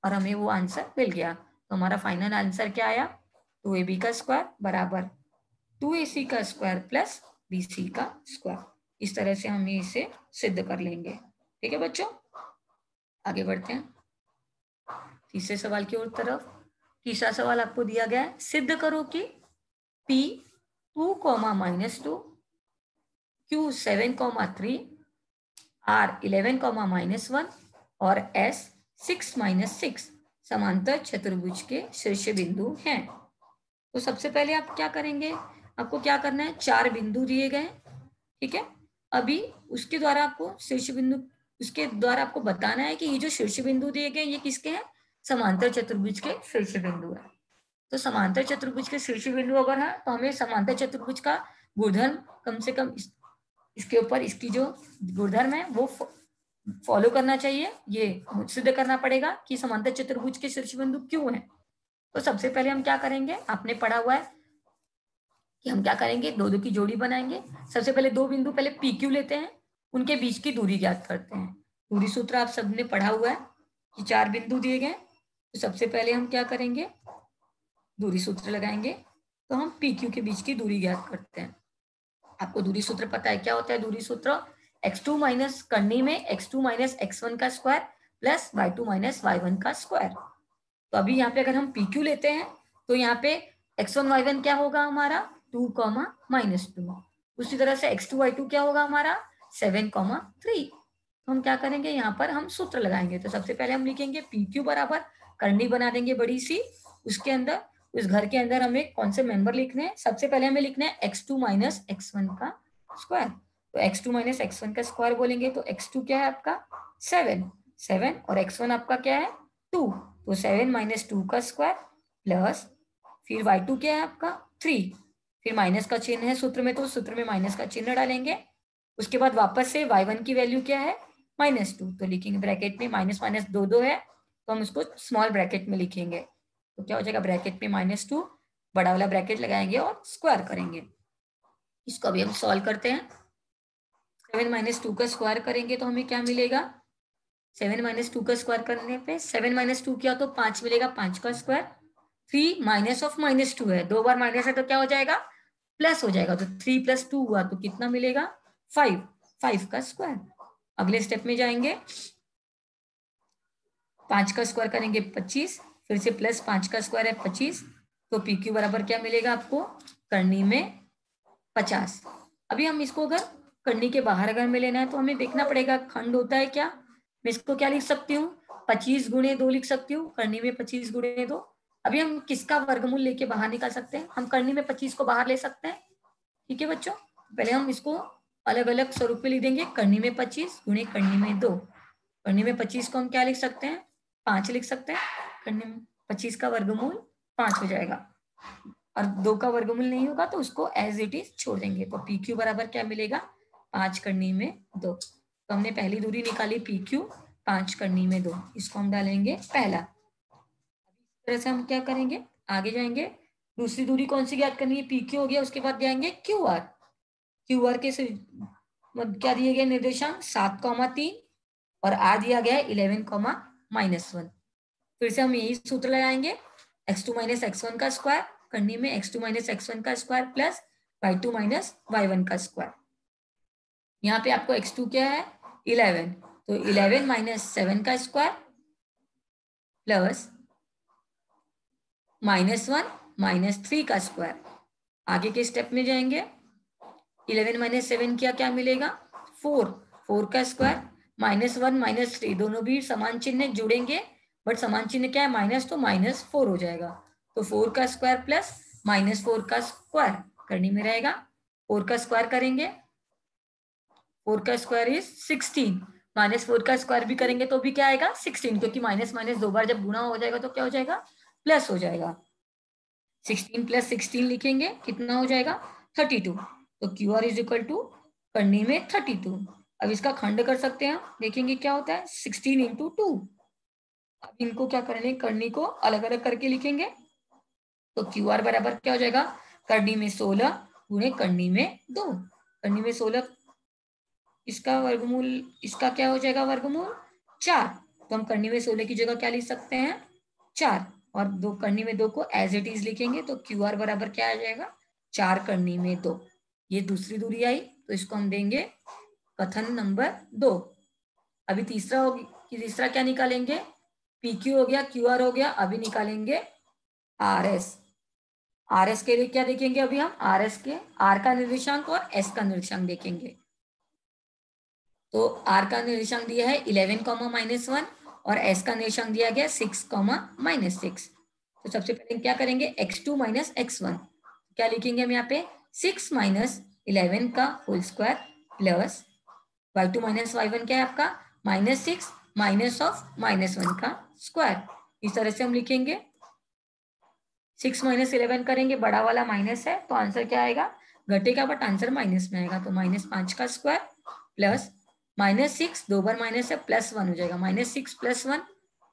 और हमें वो आंसर मिल गया। तो हमारा फाइनल आंसर क्या आया, 2AB का स्क्वायर बराबर 2AC का स्क्वायर प्लस BC का स्क्वायर। इस तरह से हम इसे सिद्ध कर लेंगे। ठीक है बच्चों, आगे बढ़ते हैं तीसरे सवाल की ओर तरफ। तीसरा सवाल आपको दिया गया है, सिद्ध करो कि P 2, -2, Q 7, 3, R 11, -1 और S 6, -6 समांतर चतुर्भुज के शीर्ष बिंदु हैं। तो सबसे पहले आप क्या करेंगे, आपको क्या करना है, 4 बिंदु दिए गए, ठीक है। अभी उसके द्वारा आपको शीर्ष बिंदु, उसके द्वारा आपको बताना है कि ये जो शीर्ष बिंदु दिए गए ये किसके हैं, समांतर चतुर्भुज के शीर्ष बिंदु है। तो समांतर चतुर्भुज के शीर्ष बिंदु अगर है तो हमें समांतर चतुर्भुज का गुणधर्म कम से कम इसके ऊपर इसकी जो गुणधर्म है वो फॉलो करना चाहिए, ये सिद्ध करना पड़ेगा कि समांतर चतुर्भुज के शीर्ष बिंदु क्यों है। तो सबसे पहले हम क्या करेंगे, आपने पढ़ा हुआ है कि हम क्या करेंगे, दो दो की जोड़ी बनाएंगे। सबसे पहले दो बिंदु पहले PQ लेते हैं, उनके बीच की दूरी ज्ञात करते हैं। दूरी सूत्र आप सबने पढ़ा हुआ है कि 4 बिंदु दिए गए, तो सबसे पहले हम क्या करेंगे, दूरी सूत्र लगाएंगे। तो हम PQ के बीच की दूरी ज्ञात करते हैं। आपको दूरी सूत्र पता है, क्या होता है दूरी सूत्र, x2 माइनस करनी में x2 माइनस x1 का square plus y2 minus y1 का स्क्वायर। तो अभी यहाँ पे अगर हम PQ लेते हैं तो यहाँ पे x1 y1 क्या होगा हमारा 2, -2। उसी तरह से x2 y2 क्या होगा हमारा 7, 3। तो हम क्या करेंगे, यहाँ पर हम सूत्र लगाएंगे। तो सबसे पहले हम लिखेंगे PQ बराबर, करनी बना देंगे बड़ी सी, उसके अंदर उस घर के अंदर हमें कौन से मेंबर लिखने हैं, सबसे पहले हमें लिखना है x2 माइनस x1 का स्क्वायर। तो x2 माइनस x1 का स्क्वायर बोलेंगे तो x2 क्या है आपका 7 और x1 आपका क्या है 2। तो 7 - 2 का स्क्वायर प्लस फिर y2 क्या है आपका 3, फिर माइनस का चिन्ह है सूत्र में तो सूत्र में माइनस का चिन्ह डालेंगे। उसके बाद वापस से y1 की वैल्यू क्या है -2, तो लिखेंगे ब्रैकेट में माइनस माइनस 2 है तो हम उसको स्मॉल ब्रैकेट में लिखेंगे। तो क्या हो जाएगा, ब्रैकेट में -2 बड़ा वाला ब्रैकेट लगाएंगे और स्क्वायर करेंगे। इसको अभी हम सॉल्व करते हैं। 7 - 2 का स्क्वायर करेंगे तो हमें क्या मिलेगा, 7 - 2 का स्क्वायर करने पे 7 - 2 किया तो 5 मिलेगा, 5 का स्क्वायर। 3 माइनस ऑफ -2 है, 2 बार माइनस है तो क्या हो जाएगा प्लस हो जाएगा, तो 3 + 2 हुआ तो कितना मिलेगा 5 का स्क्वायर। अगले स्टेप में जाएंगे, 5 का स्क्वायर करेंगे 25, फिर से प्लस 5 का स्क्वायर है 25, तो PQ बराबर क्या मिलेगा आपको करनी में 50। अभी हम इसको अगर करनी के बाहर अगर में लेना है तो हमें देखना पड़ेगा खंड होता है क्या। मैं इसको क्या लिख सकती हूँ 25 × 2 लिख सकती हूँ, करनी में 25 × 2। अभी हम किसका वर्गमूल लेके बाहर निकाल सकते हैं, हम करनी में 25 को बाहर ले सकते हैं। ठीक है बच्चों, पहले हम इसको अलग अलग स्वरूप में लिख देंगे, करनी में 25 × करनी में 2। करनी में 25 को हम क्या लिख सकते हैं, 5 लिख सकते हैं। करनी में 25 का वर्गमूल 5 हो जाएगा, और 2 का वर्गमूल नहीं होगा तो उसको एज इट इज छोड़ देंगे। तो पी क्यू बराबर क्या मिलेगा, 5 करनी में 2। तो हमने पहली दूरी निकाली पी क्यू, 5 करनी में 2, इसको हम डालेंगे पहला। इस तरह से हम क्या करेंगे, आगे जाएंगे। दूसरी दूरी कौन सी ज्ञात करनी है, पी क्यू हो गया, उसके बाद जाएंगे क्यू आर। क्यू आर के क्या दिए गए निर्देशांक 7,3 और आर दिया गया है 11,-1। फिर से हम यही सूत्र लगाएंगे, x2 माइनस x1 का स्क्वायर करनी में x2 माइनस x1 का square plus y2 minus y1 का स्क्वायर। यहाँ पे आपको x2 क्या है 11, तो 11 माइनस 7 का स्क्वायर प्लस -1 -3 का स्क्वायर। आगे के स्टेप में जाएंगे, 11 माइनस 7 किया क्या मिलेगा 4 का स्क्वायर, -1 -3 दोनों भी समान चिन्ह जुड़ेंगे, बट समान चिन्ह क्या है माइनस, तो -4 हो जाएगा। तो 4 का स्क्वायर प्लस -4 का स्क्वायर करनी में रहेगा। 4 का स्क्वायर करेंगे, 4 का स्क्वायर इज 16, -4 का स्क्वायर भी करेंगे तो भी क्या आएगा 16, क्योंकि माइनस माइनस 2 बार जब गुणा हो जाएगा तो क्या हो जाएगा प्लस हो जाएगा। 16 + 16 लिखेंगे कितना हो जाएगा 32। तो Q R is equal to करनी में 32। अब इसका खंड कर सकते हैं, देखेंगे क्या होता है 16 × 2। अब इनको क्या करेंगे, करनी को अलग अलग करके लिखेंगे। तो क्यू आर बराबर क्या हो जाएगा, करनी में 16 गुणे करनी में 2। करनी में 16, इसका वर्गमूल, इसका क्या हो जाएगा वर्गमूल 4। तो हम करनी में 16 की जगह क्या लिख सकते हैं 4, और 2 करनी में 2 को एज इट इज लिखेंगे। तो क्यू आर बराबर क्या आ जाएगा 4 करनी में 2। ये दूसरी दूरी आई, तो इसको हम देंगे कथन नंबर 2। अभी तीसरा होगी, तीसरा क्या निकालेंगे, पी क्यू हो गया, क्यू आर हो गया, अभी निकालेंगे आर एस। आर एस के लिए क्या देखेंगे, अभी हम आर एस के आर का निर्देशांक और एस का निर्देशांक देखेंगे। तो आर का निर्देशांक दिया है 11, -1 और एस का निर्देशांक दिया गया 6, -6। तो सबसे पहले क्या करेंगे x2 माइनस x1, क्या लिखेंगे हम यहाँ पे 6 माइनस 11 का whole square plus y2 minus y1 क्या है आपका -6 माइनस ऑफ -1 का स्क्वायर। इस तरह से हम लिखेंगे। 6 माइनस 11 करेंगे, बड़ा वाला माइनस है तो आंसर क्या आएगा घटेगा, बट आंसर माइनस में आएगा। तो -5 का स्क्वायर प्लस -6, 2 बार माइनस है +1 हो जाएगा, -6 + 1।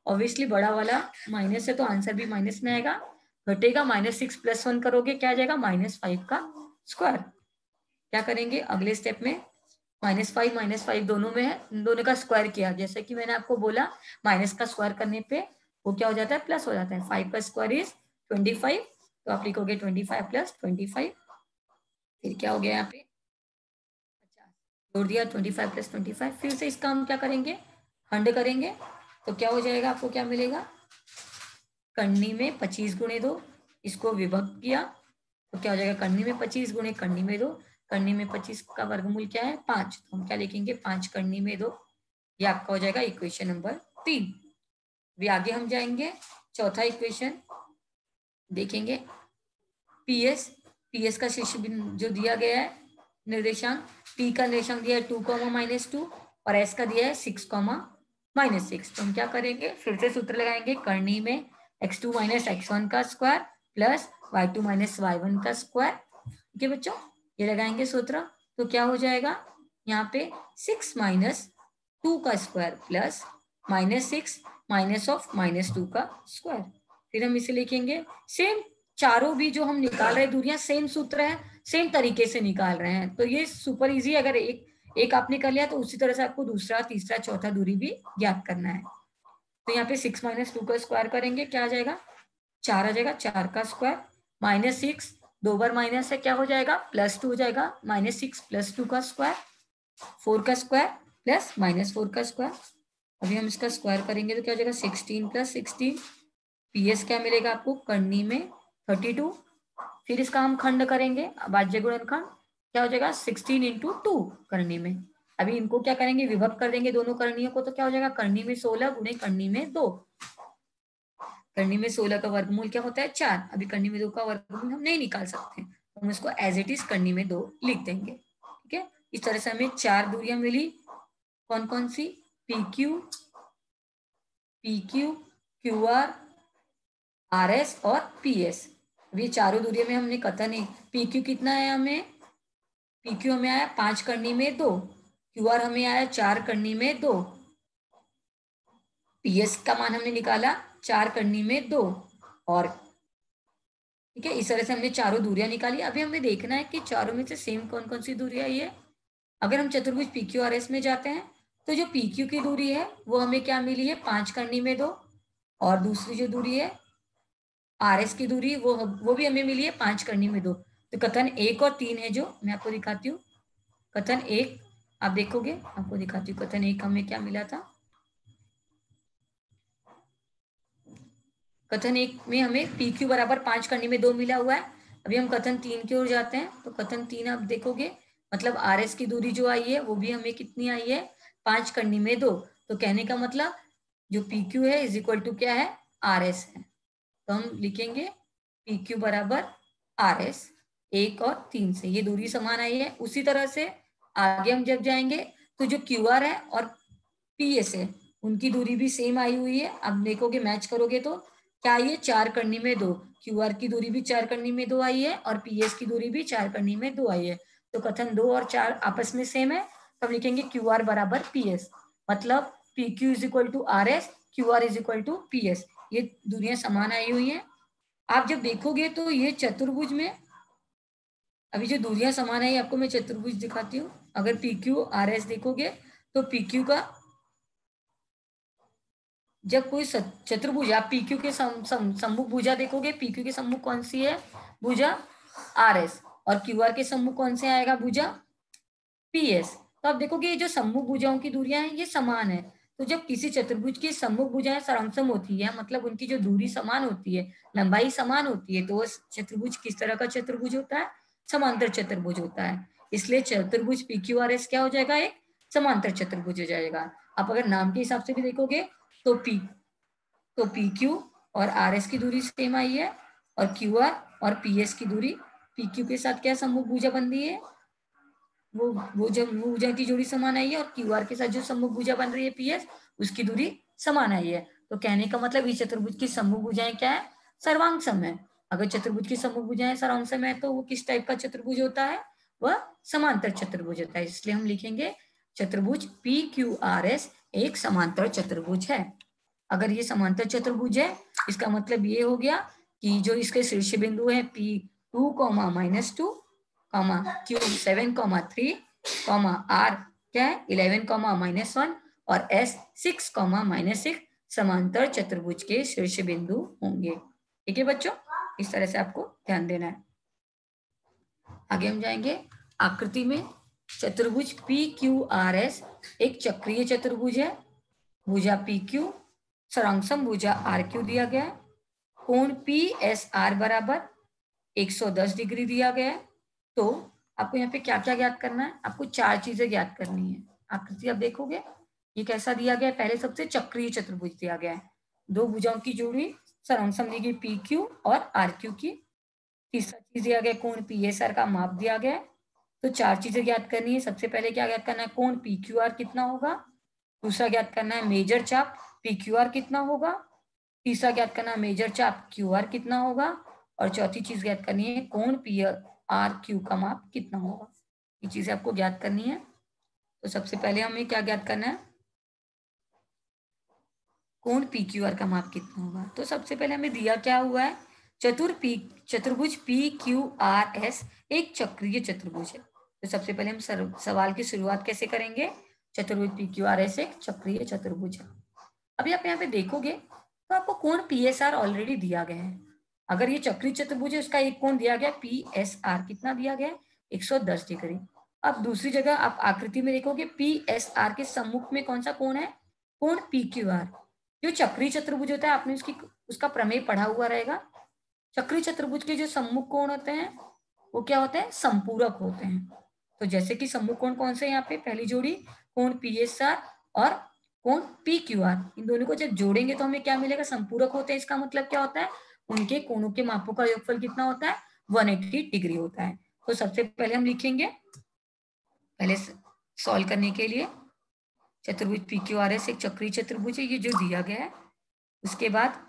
ऑब्वियसली बड़ा वाला माइनस है तो आंसर भी माइनस में आएगा, घटेगा। -6 + 1 करोगे क्या आ जाएगा -5 का स्क्वायर। क्या करेंगे अगले स्टेप में, -5 -5 दोनों में है, इन दोनों का स्क्वायर किया। जैसे कि मैंने आपको बोला माइनस का स्क्वायर करने पे वो क्या हो जाता है प्लस हो जाता है। 5 का स्क्वायर इज 25, तो आप लिखोगे 25 + 25। फिर क्या हो गया यहाँ पे जोड़ दिया 25 + 25। फिर से इसका हम क्या करेंगे खंड करेंगे, तो क्या हो जाएगा आपको क्या मिलेगा, करनी में 25 गुणे 2, इसको विभक्त किया तो क्या हो जाएगा करनी में 25 गुणे करनी में 2। करनी में 25 का वर्गमूल क्या है 5, तो हम क्या लिखेंगे 5 करनी में 2। ये आपका हो जाएगा इक्वेशन नंबर 3। अभी आगे हम जाएंगे, चौथा इक्वेशन देखेंगे। पीएस का शीर्ष बिंदु जो दिया गया है निर्देशांक, पी का निर्देशांक दिया है 2, -2 और एस का दिया है 6, -6। तो हम क्या करेंगे फिर से सूत्र लगाएंगे, करनी में x2 माइनस x1 का square plus y2 minus y1 का स्क्वायर। ठीक है बच्चों, ये लगाएंगे सूत्र। तो क्या हो जाएगा यहाँ पे 6 - 2 का स्क्वायर प्लस -6 माइनस ऑफ -2 का स्क्वायर। फिर हम इसे लिखेंगे सेम, चारों भी जो हम निकाल रहे हैं दूरियां सेम सूत्र है, सेम तरीके से निकाल रहे हैं, तो ये सुपर इजी। अगर एक आपने कर लिया तो उसी तरह से आपको दूसरा तीसरा चौथा दूरी भी ज्ञात करना है। तो यहाँ पे 6 - 2 का स्क्वायर करेंगे क्या आ जाएगा 4 आ जाएगा, 4 का स्क्वायर -6, 2 बार माइनस है क्या हो जाएगा +2 हो जाएगा, -6 + 2 का स्क्वायर, 4 का स्क्वायर प्लस -4 का स्क्वायर। अभी हम इसका स्क्वायर करेंगे तो क्या हो जाएगा 16 + 16। पीएस क्या मिलेगा आपको करनी में 32। फिर इसका हम खंड करेंगे, भाज्य गुणनखंड क्या हो जाएगा 16 × 2 करनी में। अभी इनको क्या करेंगे विभक्त कर देंगे दोनों करणियों को, तो क्या हो जाएगा करनी में 16 गुणे करनी में 2। करनी में 16 का वर्गमूल क्या होता है 4। अभी करनी में 2 का वर्गमूल हम नहीं निकाल सकते, तो हम इसको एज इट इज करनी में 2 लिख देंगे। ठीक है, इस तरह से हमें 4 दूरियां मिली। कौन कौन सी, P Q, P Q, Q R, R S और पी एस। ये चारों दूरियों में हमने कथन है। पी क्यू कितना है हमें, पी क्यू हमें आया 5 करनी में 2, क्यू आर हमें आया 4 करनी में 2, पी एस का मान हमने निकाला 4 करनी में 2, और ठीक है, इस तरह से हमने चारों दूरियां निकाली। अभी हमें देखना है कि चारों में से सेम कौन कौन सी दूरियां आई है। अगर हम चतुर्भुज पी क्यू आर एस में जाते हैं तो जो पी क्यू की दूरी है वो हमें क्या मिली है, 5 करनी में 2, और दूसरी जो दूरी है आर एस की दूरी वो भी हमें मिली है 5 करनी में 2। तो कथन 1 और 3 है जो मैं आपको दिखाती हूँ। कथन 1 आप देखोगे, आपको दिखाती हूँ। कथन 1 हमें क्या मिला था, कथन 1 में हमें पी क्यू बराबर 5 करनी में 2 मिला हुआ है। अभी हम कथन 3 की ओर जाते हैं। तो कथन 3 आप देखोगे, मतलब आर एस की दूरी जो आई है वो भी हमें कितनी आई है, 5 करनी में 2। तो कहने का मतलब जो पी क्यू है इज इक्वल टू क्या है, आर एस है। तो हम लिखेंगे पी क्यू बराबर आर एस, 1 और 3 से ये दूरी समान आई है। उसी तरह से आगे हम जब जाएंगे तो जो क्यू आर है और पी एस है उनकी दूरी भी सेम आई हुई है। अब देखोगे मैच करोगे तो क्या आई है, 4 करनी में 2, क्यू आर की दूरी भी 4 करनी में 2 आई है और पी एस की दूरी भी 4 करनी में 2 आई है। तो कथन 2 और 4 आपस में सेम है। तब लिखेंगे क्यू आर बराबर पी एस, मतलब P Q is equal to R S, Q R is equal to P S. ये दूरियां समान आई हुई हैं। आप जब देखोगे तो ये चतुर्भुज में अभी जो दूरियां समान है आपको मैं चतुर्भुज दिखाती हूँ। अगर पी क्यू आर एस देखोगे तो पी क्यू का जब कोई चतुर्भुज आप पी क्यू के सम्मुख भुजा देखोगे, पी क्यू के सम्मुख कौन सी है भुजा, आर एस, और क्यू आर के सम्मुख कौन से आएगा भुजा, पी एस। तो आप देखोगे ये जो सम्मुख भुजाओं की दूरियां हैं ये समान है। तो जब किसी चतुर्भुज की सम्मुख भुजाएं सरमसम होती है, मतलब उनकी जो दूरी समान होती है, लंबाई समान होती है, तो वो चतुर्भुज किस तरह का चतुर्भुज होता है, समांतर चतुर्भुज होता है। इसलिए चतुर्भुज पी क्यू आर एस क्या हो जाएगा, एक समांतर चतुर्भुज हो जाएगा। आप अगर नाम के हिसाब से भी देखोगे तो पी क्यू और आर एस की दूरी सेम आई है, और क्यू आर और पी एस की दूरी पी क्यू के साथ क्या सम्मुख भुजा बन रही है, वो जब भुजा की जोड़ी समान आई है, और क्यू आर के साथ जो सम्मुख भुजा बन रही है पी एस उसकी दूरी समान आई है। तो कहने का मतलब इस चतुर्भुज की सम्मुख भुजाएं क्या है, सर्वांग सम है। अगर चतुर्भुज की सम्मुख भुजाएं सर्वांग सम है तो वो किस टाइप का चतुर्भुज होता है, वह समांतर चतुर्भुज होता है। इसलिए हम लिखेंगे चतुर्भुज पी क्यू आर एस एक समांतर चतुर्भुज है। अगर ये समांतर चतुर्भुज है इसका मतलब ये हो गया कि जो इसके शीर्ष बिंदु है P2, -2, Q7, 3, R क्या है 11, -1 और S 6, -6 समांतर चतुर्भुज के शीर्ष बिंदु होंगे। ठीक है बच्चों, इस तरह से आपको ध्यान देना है। आगे हम जाएंगे आकृति में। चतुर्भुज PQRS एक चक्रीय चतुर्भुज है। भुजा PQ, सरंक्षम भुजा RQ दिया गया है। कोण PSR बराबर 110 डिग्री दिया गया है। तो आपको यहाँ पे क्या क्या ज्ञात करना है, आपको 4 चीजें ज्ञात करनी है। आकृति आप देखोगे ये कैसा दिया गया है, पहले सबसे चक्रीय चतुर्भुज दिया गया है, 2 भुजाओं की जोड़ी सरंक्षम दी गई PQ और RQ की। तीसरा चीज दिया गया कोण PSR का माप दिया गया है। तो 4 चीजें ज्ञात करनी है। सबसे पहले क्या ज्ञात करना है, कोण PQR कितना होगा। दूसरा ज्ञात करना है मेजर चाप PQR कितना होगा। तीसरा ज्ञात करना है मेजर चाप QR कितना होगा। और चौथी चीज ज्ञात करनी है कोण PRQ का माप कितना होगा। ये चीजें आपको ज्ञात करनी है। तो सबसे पहले हमें क्या ज्ञात करना है, कोण PQR का माप कितना होगा। तो सबसे पहले हमें दिया क्या हुआ है, चतुर्भुज PQRS एक चक्रीय चतुर्भुज है। तो सबसे पहले हम सवाल की शुरुआत कैसे करेंगे, चतुर्भुज PQRS एक चक्रीय चतुर्भुज है। अभी आप यहाँ पे देखोगे तो आपको कोण PSR ऑलरेडी दिया गया है। अगर ये चक्रीय चतुर्भुज है उसका एक कोण दिया गया PSR कितना दिया गया है, 110 डिग्री। अब दूसरी जगह आप आकृति में देखोगे PSR के सम्मुख में कौन सा कोण है, कोण PQR। जो चक्रीय चतुर्भुज होता है आपने उसका प्रमेय पढ़ा हुआ रहेगा। चक्रीय चतुर्भुज के जो सम्मुख कोण होते हैं वो क्या होते हैं, संपूरक होते हैं। तो जैसे कि सम्मुख कोण कौन से यहाँ पे, पहली जोड़ी कोण PSR और कोण PQR, इन दोनों को जब जोड़ेंगे तो हमें क्या मिलेगा, संपूरक होते हैं। इसका मतलब क्या होता है, उनके कोणों के मापों का योगफल कितना होता है, 180 डिग्री होता है। तो सबसे पहले हम लिखेंगे, पहले सॉल्व करने के लिए चतुर्भुज PQRS एक चक्रीय चतुर्भुज है, ये जो दिया गया है। उसके बाद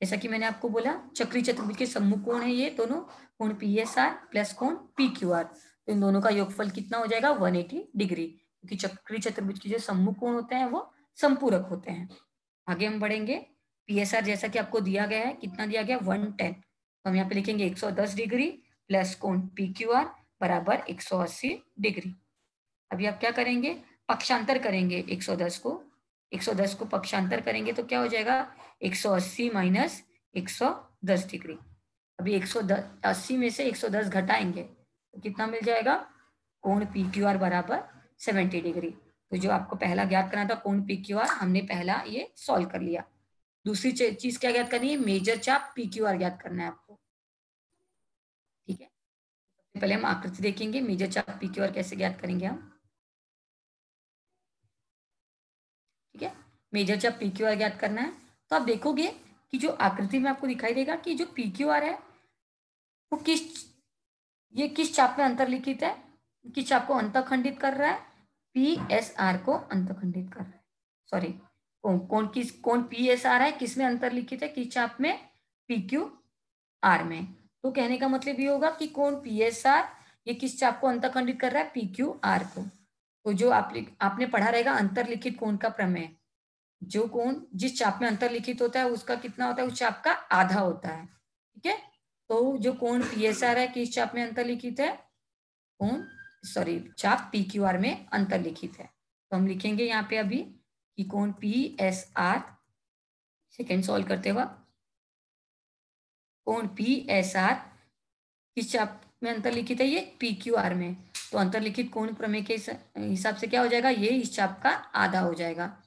जैसा कि मैंने आपको बोला चक्रीय चतुर्भुज के सम्मुख कोण है ये दोनों, कोण PSR प्लस कोण PQR, तो इन दोनों का योगफल कितना हो जाएगा 180 डिग्री, क्योंकि चक्रीय चतुर्भुज के जो सम्मुख कोण होते हैं वो संपूरक होते हैं। आगे हम बढ़ेंगे। PSR जैसा कि आपको दिया गया है, कितना दिया गया 110, तो हम यहाँ पे लिखेंगे 110 डिग्री प्लस कोण PQR बराबर 180 डिग्री। अभी आप क्या करेंगे, पक्षांतर करेंगे 110 को पक्षांतर करेंगे तो क्या हो जाएगा 180 माइनस 110 डिग्री। अभी 180 में से 110 घटाएंगे तो कितना मिल जाएगा, कोण PQR बराबर 70 डिग्री। तो जो आपको पहला ज्ञात करना था कोण PQR, हमने पहला ये सॉल्व कर लिया। दूसरी चीज क्या ज्ञात करनी है, मेजर चाप PQR ज्ञात करना है आपको। ठीक है, सबसे पहले हम आकृति देखेंगे, मेजर चाप PQR कैसे ज्ञात करेंगे हम। ठीक है, मेजर चाप PQR ज्ञात करना है तो आप देखोगे कि जो आकृति में आपको दिखाई देगा कि जो PQR है वो किस चाप में अंतर्लिखित है, किस चाप को अंतखंडित कर रहा है, PSR को अंतखंडित कर रहा है। सॉरी, कौन PSR है, किस में अंतर्लिखित है, किस चाप में, PQR में। तो कहने का मतलब ये होगा कि कौन PSR ये किस चाप को अंतखंडित कर रहा है, PQR को। तो जो आपने पढ़ा रहेगा अंतर्लिखित कोण का प्रमेय, जो कोण जिस चाप में अंतर्लिखित होता है उसका कितना होता है, उस चाप का आधा होता है। ठीक है, तो जो कोण PSR है किस चाप में अंतर्लिखित है, चाप PQR में अंतर्लिखित है। तो हम लिखेंगे यहाँ पे अभी कि कोण PSR, सेकेंड सॉल्व करते वक्त कोण PSR किस चाप में अंतर्लिखित है, ये PQR में। तो अंतर्लिखित कोण प्रमेय के हिसाब से क्या हो जाएगा, ये इस चाप का आधा हो जाएगा।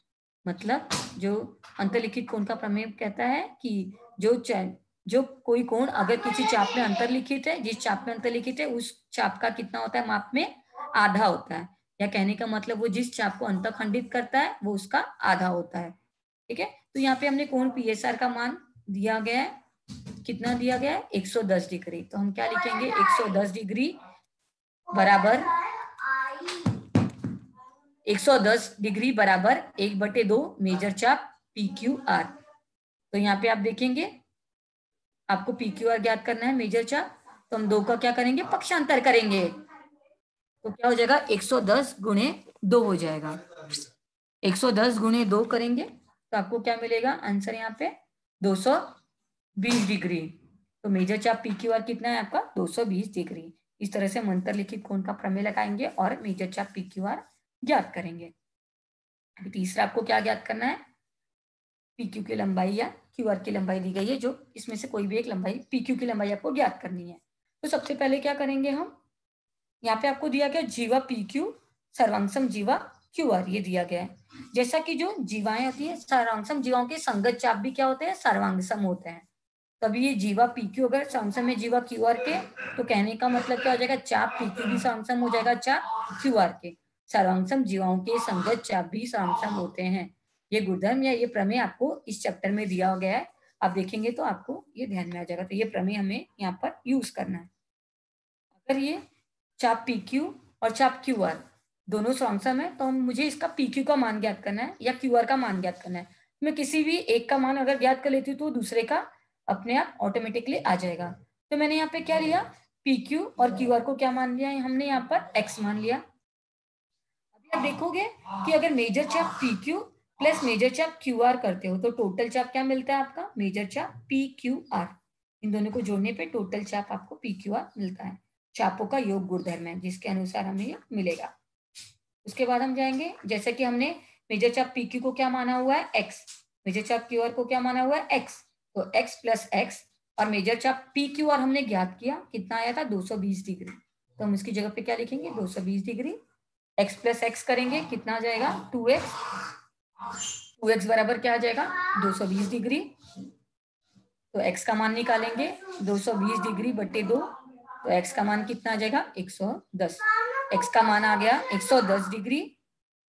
मतलब जो अंतर्लिखित कोण का प्रमेय कहता है कि जो कोई कोण अगर किसी चाप में अंतर्लिखित है, जिस चाप में अंतर्लिखित है उस चाप का कितना होता है, माप में आधा होता है। या कहने का मतलब वो जिस चाप को अंतखंडित करता है वो उसका आधा होता है। ठीक है, तो यहाँ पे हमने कोण PSR का मान दिया गया है, कितना दिया गया है 110 डिग्री। तो हम क्या लिखेंगे, 110 डिग्री बराबर 110 डिग्री बराबर 1/2 मेजर चाप PQR। तो यहाँ पे आप देखेंगे आपको PQR ज्ञात करना है मेजर चाप, तो हम 2 का क्या करेंगे, पक्षांतर करेंगे। तो क्या हो जाएगा 110 गुणे 2 हो जाएगा। 110 गुणे 2 करेंगे तो आपको क्या मिलेगा आंसर, यहाँ पे 220 डिग्री। तो मेजर चाप PQR कितना है आपका 220 डिग्री। इस तरह से हम अंतर्लिखित कोण का प्रमेय लगाएंगे और मेजर चाप PQR ज्ञात करेंगे। अभी तीसरा आपको क्या ज्ञात करना है, PQ की लंबाई या QR की लंबाई दी गई है, जो इसमें से कोई भी एक लंबाई PQ की लंबाई आपको ज्ञात करनी है। तो सबसे पहले क्या करेंगे हम, यहाँ पे आपको दिया गया जीवा PQ सर्वांगसम जीवा QR, ये दिया गया है। जैसा कि जो जीवाएं होती है सर्वांगसम जीवाओं के संगत चाप भी क्या होते हैं, सर्वांगसम होते हैं। तभी ये जीवा PQ अगर सर्वांगसम है जीवा QR के, तो कहने का मतलब क्या हो जाएगा, चाप PQ भी सर्वांगसम हो जाएगा चाप QR के। सर्वांगसम जीवाओं के संगत चाप भी सर्वांगसम होते हैं। ये गुणधर्म या ये प्रमेय आपको इस चैप्टर में दिया गया है, आप देखेंगे तो आपको ये ध्यान में आ जाएगा। तो ये प्रमेय हमें यहाँ पर यूज करना है। अगर ये चाप PQ और चाप QR दोनों सर्वांगसम है तो मुझे इसका PQ का मान ज्ञात करना है या QR का मान ज्ञात करना है। मैं किसी भी एक का मान अगर ज्ञात कर लेती हूँ तो दूसरे का अपने आप ऑटोमेटिकली आ जाएगा। तो मैंने यहाँ पे क्या लिया, PQ और QR को क्या मान लिया है हमने, यहाँ पर X मान लिया। अभी आप देखोगे कि अगर मेजर चाप PQ प्लस मेजर चाप QR करते हो तो टोटल चाप क्या मिलता है आपका, मेजर चाप PQR। इन दोनों को जोड़ने पे टोटल चाप आपको PQR मिलता है। चापों का योग गुणधर्म है जिसके अनुसार हमें ये मिलेगा। उसके बाद हम जाएंगे, जैसे कि हमने मेजर चाप PQ को क्या माना हुआ है X, मेजर चाप QR को क्या माना हुआ है X, तो X प्लस X और मेजर चाप PQR हमने ज्ञात किया, कितना आया था 220 डिग्री। तो हम इसकी जगह पे क्या लिखेंगे 220 डिग्री, x प्लस एक्स करेंगे कितना आ जाएगा 2x बराबर क्या आ जाएगा 220 डिग्री। तो x का मान निकालेंगे 220 डिग्री बटे 2, तो x का मान कितना आ जाएगा 110। x का मान आ गया 110 डिग्री।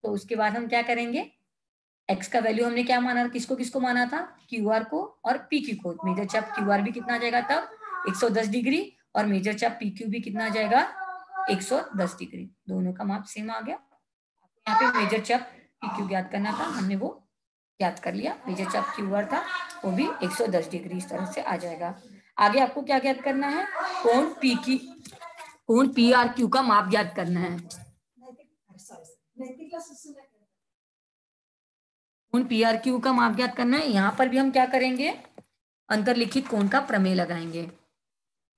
तो उसके बाद हम क्या करेंगे, x का वैल्यू हमने क्या माना, किसको किसको माना था, QR को और PQ को। मेजर चाप QR भी कितना आ जाएगा तब 110 डिग्री और मेजर चाप PQ भी कितना आ जाएगा 110 डिग्री। दोनों का माप सेम आ गया। यहाँ पे मेजर चाप PQ ज्ञात करना था, हमने वो ज्ञात कर लिया। मेजर चाप QR था, वो भी 110 डिग्री इस तरह से आ जाएगा। आगे आपको क्या ज्ञात करना है? कोण PRQ का माप ज्ञात करना है। कोण PRQ का माप ज्ञात करना है। यहाँ पर भी हम क्या करेंगे? अंतरलिखित कोण का प्रमेय लगाएंगे।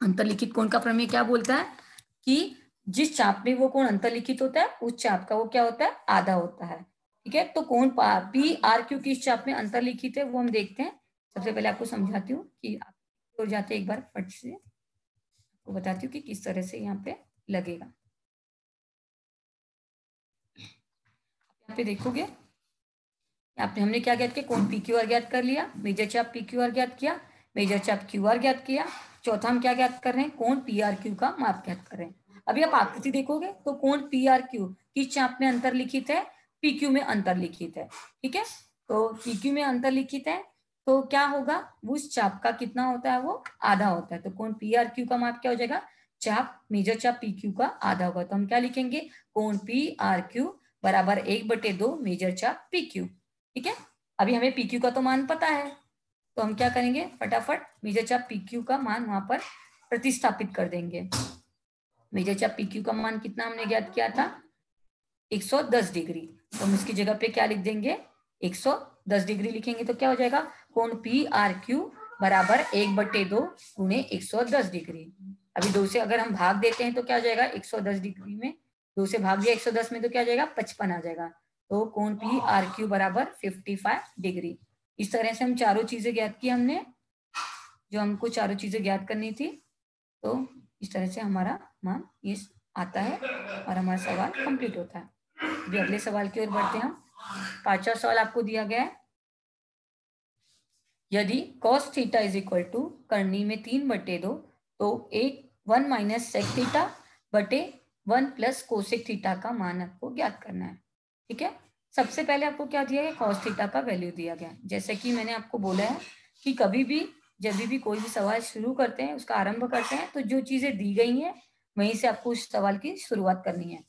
अंतरलिखित कोण का प्रमेय क्या बोलता है कि जिस चाप में वो कोण अंतरलिखित होता है उस चाप का वो क्या होता है? आधा होता है। ठीक है, तो कोण PRQ किस चाप में अंतरलिखित है वो हम देखते हैं। सबसे पहले आपको समझाती हूँ कि आप हो जाते एक बार फट से आपको बताती हूँ कि किस तरह से यहाँ पे लगेगा। यहाँ पे देखोगे, यहाँ पे हमने क्या ज्ञात किया? कोण PQR ज्ञात कर लिया, मेजर चाप PQR ज्ञात किया, मेजर चाप QR ज्ञात किया। चौथा हम क्या ज्ञात कर रहे हैं? कोण PRQ का माप ज्ञात कर रहे हैं। अभी आप आकृति देखोगे तो कोण PRQ किस चाप में अंतरलिखित है? PQ में अंतरलिखित है। ठीक है, तो PQ में अंतरलिखित है तो क्या होगा? उस चाप का कितना होता है? वो आधा होता है। तो कोण PRQ का माप क्या हो जाएगा? चाप मेजर चाप PQ का आधा होगा। तो हम क्या लिखेंगे? कोण PRQ बराबर 1/2 मेजर चाप PQ। ठीक है, अभी हमें PQ का तो मान पता है, तो हम क्या करेंगे? फटाफट मेजर चाप PQ का मान वहां पर प्रतिस्थापित कर देंगे। मेजर चाप PQ का मान कितना हमने ज्ञात किया था? 110 डिग्री। तो हम इसकी जगह पे क्या लिख देंगे? 110 डिग्री लिखेंगे तो क्या हो जाएगा? कोण PRQ बराबर 1/2 गुणे 110 डिग्री। अभी 2 से अगर हम भाग देते हैं तो क्या हो जाएगा? 110 डिग्री में 2 से भाग दिया 110 में तो क्या हो जाएगा? 55 आ जाएगा। तो कोण PRQ बराबर 55 डिग्री। इस तरह से हम चारों चीजें ज्ञात की हमने, जो हमको चारों चीजें ज्ञात करनी थी। तो इस तरह से हमारा मान ये आता है और हमारा सवाल कंप्लीट होता है। अभी अगले सवाल की ओर बढ़ते हैं हम। 5वां सवाल आपको दिया गया है, यदि cos theta is equal to करनी में 3/2 तो 1 माइनस सेक थीटा बटे 1 प्लस कोसेक थीटा का मान आपको ज्ञात करना है। ठीक है, सबसे पहले आपको क्या दिया है? cos थीटा का वैल्यू दिया गया है। जैसे कि मैंने आपको बोला है कि कभी भी जब भी कोई भी सवाल शुरू करते हैं, उसका आरंभ करते हैं, तो जो चीजें दी गई हैं वहीं से आपको उस सवाल की शुरुआत करनी है।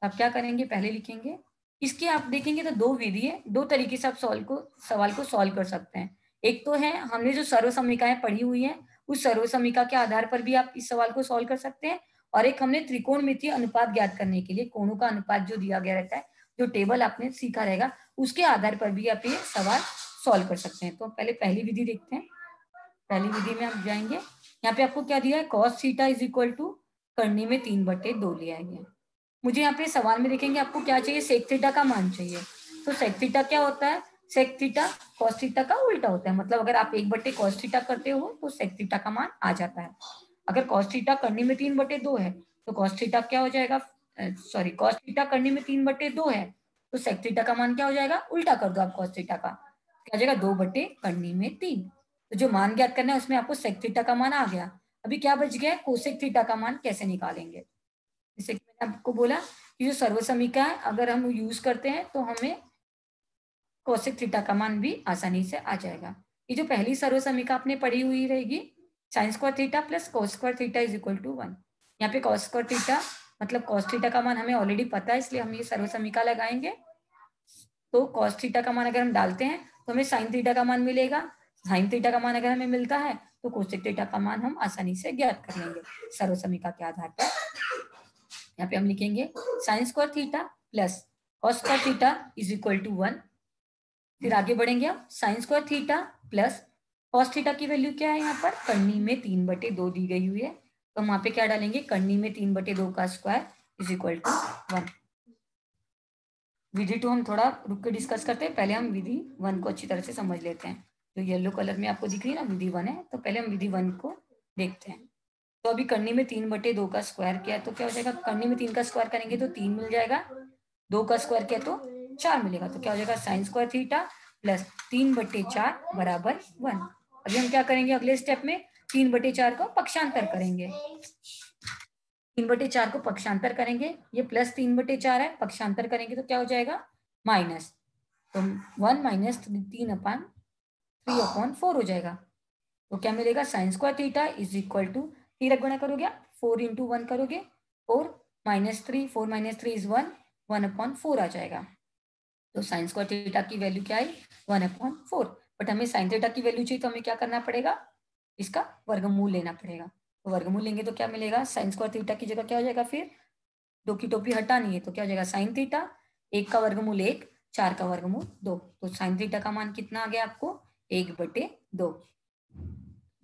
आप क्या करेंगे? पहले लिखेंगे। इसकी आप देखेंगे तो दो विधि है, दो तरीके से आप सवाल को सॉल्व कर सकते हैं। एक तो है हमने जो सर्व समीकरणाएं पढ़ी हुई हैं, उस सर्व समीकरण के आधार पर भी आप इस सवाल को सॉल्व कर सकते हैं। और एक हमने त्रिकोणमितीय अनुपात ज्ञात करने के लिए कोणों का अनुपात जो दिया गया रहता है, जो टेबल आपने सीखा रहेगा, उसके आधार पर भी आप ये सवाल सॉल्व कर सकते हैं। तो पहले पहली विधि देखते हैं। पहली विधि में आप जाएंगे, यहाँ पे आपको क्या दिया है? cos theta is equal to करनी में 3/2 लिया गया। मुझे यहाँ पे सवाल में देखेंगे आपको क्या चाहिए? सेक थीटा का मान चाहिए। तो सेक थीटा क्या होता है? सेक थीटा कॉस थीटा का उल्टा होता है। मतलब अगर आप 1/cos थीटा करते हो तो सेक थीटा का मान आ जाता है। अगर cos थीटा करनी में 3/2 है तो cos थीटा क्या हो जाएगा? सॉरी, cos थीटा करनी में 3/2 है तो सेक थीटा का मान क्या हो जाएगा? उल्टा कर दो आप cos थीटा का, क्या हो जाएगा? 2/3। तो जो मान ज्ञात करना है उसमें आपको सेक थीटा का मान आ गया। अभी क्या बच गया? कोसेक थीटा का मान कैसे निकालेंगे? जैसे कि मैंने आपको बोला कि जो सर्व समीकरण है अगर हम यूज करते हैं तो हमें कोसेक थीटा का मान भी आसानी से आ जाएगा। ये जो पहली सर्व समीकरण आपने पढ़ी हुई रहेगी, sine square theta plus cos square theta is equal to 1। यहाँ पे कोस स्क्वायर थीटा मतलब कोस थीटा का मान हमें ऑलरेडी पता है, इसलिए हम ये सर्व समीकरण लगाएंगे। तो कोस थीटा का मान अगर हम डालते हैं तो हमें साइन थीटा का मान मिलेगा। साइन थीटा का मान अगर हमें मिलता है तो कोसेक थीटा का मान हम आसानी से ज्ञात कर लेंगे सर्व समीकरण के आधार पर। यहाँ पे हम लिखेंगे sine square theta plus cos square theta is equal to 1। फिर आगे बढ़ेंगे हम, sine square theta plus cos theta की वैल्यू क्या है? यहाँ पर करनी में 3/2 दी गई हुई है, तो हम वहां पे क्या डालेंगे? करनी में 3/2 का स्क्वायर इज इक्वल टू 1। विधि 2 हम थोड़ा रुक के डिस्कस करते हैं, पहले हम विधि 1 को अच्छी तरह से समझ लेते हैं। जो येलो कलर में आपको दिख रही है ना, विधि 1 है, तो पहले हम विधि 1 को देखते हैं। तो अभी करनी में 3/2 का स्क्वायर किया तो क्या हो जाएगा? करनी में 3 का स्क्वायर करेंगे तो 3 मिल जाएगा, 2 का स्क्वायर किया तो 4 मिलेगा। तो क्या हो जाएगा? साइन स्क्वायर थीटा प्लस 3/4 बराबर 1। अभी हम क्या करेंगे अगले स्टेप में? 3/4 को पक्षांतर करेंगे। 3/4 को पक्षांतर करेंगे, ये प्लस 3/4 है, पक्षांतर करेंगे तो क्या हो जाएगा? माइनस। तो 1 माइनस 3/4 हो जाएगा। तो क्या मिलेगा? Sine square theta is equal to 3 गुणा करोगे 4 इंटू 1 करोगे 4 माइनस 3, 4 माइनस 3 इज 1, 1/4 आ जाएगा। तो साइन स्क्वायर थीटा की वैल्यू क्या है 1/4, बट हमें साइन थीटा की वैल्यू चाहिए तो हमें क्या करना पड़ेगा, इसका वर्गमूल लेना पड़ेगा। तो वर्गमूल लेंगे तो क्या मिलेगा, साइन स्क्वायर थीटा की जगह क्या हो जाएगा, फिर 2 की टोपी हटानी है तो क्या हो जाएगा साइन थीटा, 1 का वर्गमूल 1, 4 का वर्गमूल 2, तो साइन थीटा का मान कितना आ गया आपको 1/2।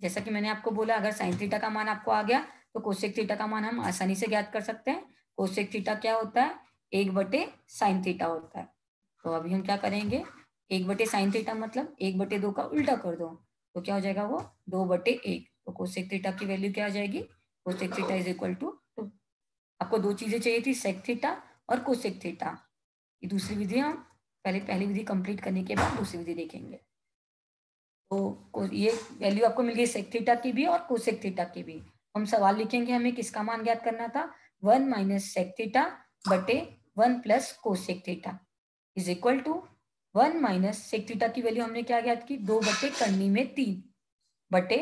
जैसा कि मैंने आपको बोला अगर साइन थीटा का मान आपको आ गया तो कोसेक थीटा का मान हम आसानी से ज्ञात कर सकते हैं। कोसेक थीटा क्या होता है, 1/sin थीटा होता है। तो अभी हम क्या करेंगे, 1/sin थीटा मतलब 1/2 का उल्टा कर दो तो क्या हो जाएगा वो 2/1। तो कोसेक थीटा की वैल्यू क्या आ जाएगी, cosec theta is equal to 2। आपको दो चीजें चाहिए थी, सेक थीटा और कोसेक थीटा। ये दूसरी विधि हम पहली विधि कंप्लीट करने के बाद दूसरी विधि देखेंगे। तो ये वैल्यू आपको मिल गई सेक थीटा की भी और कोसेक थीटा की भी। हम सवाल लिखेंगे, हमें किसका मान ज्ञात करना था, 1 - सेक थीटा बटे 1 + cosec theta is equal to 1 - sec theta की वैल्यू हमने क्या ज्ञात की, 2/3 बटे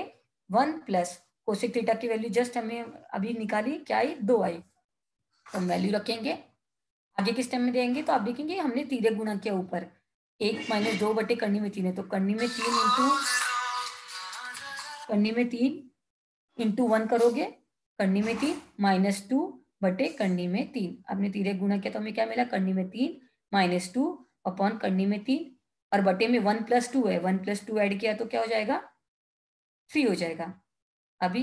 1 + कोसेक थीटा की वैल्यू जस्ट हमें अभी निकाली, क्या आई 2 आई। तो हम वैल्यू रखेंगे, आगे किस टाइम में देंगे तो आप देखेंगे हमने तीरे गुणा किया ऊपर, 1 - 2/3 है तो करनी में 3 करोगे, करनी में 3 -2/करनी में 3। आपने तीरे गुणा किया तो हमें क्या मिला, करनी में 3 -2 अपॉन करनी में 3 और बटे में 1 + 2 है, 1 + 2 ऐड किया तो क्या हो जाएगा 3 हो जाएगा। अब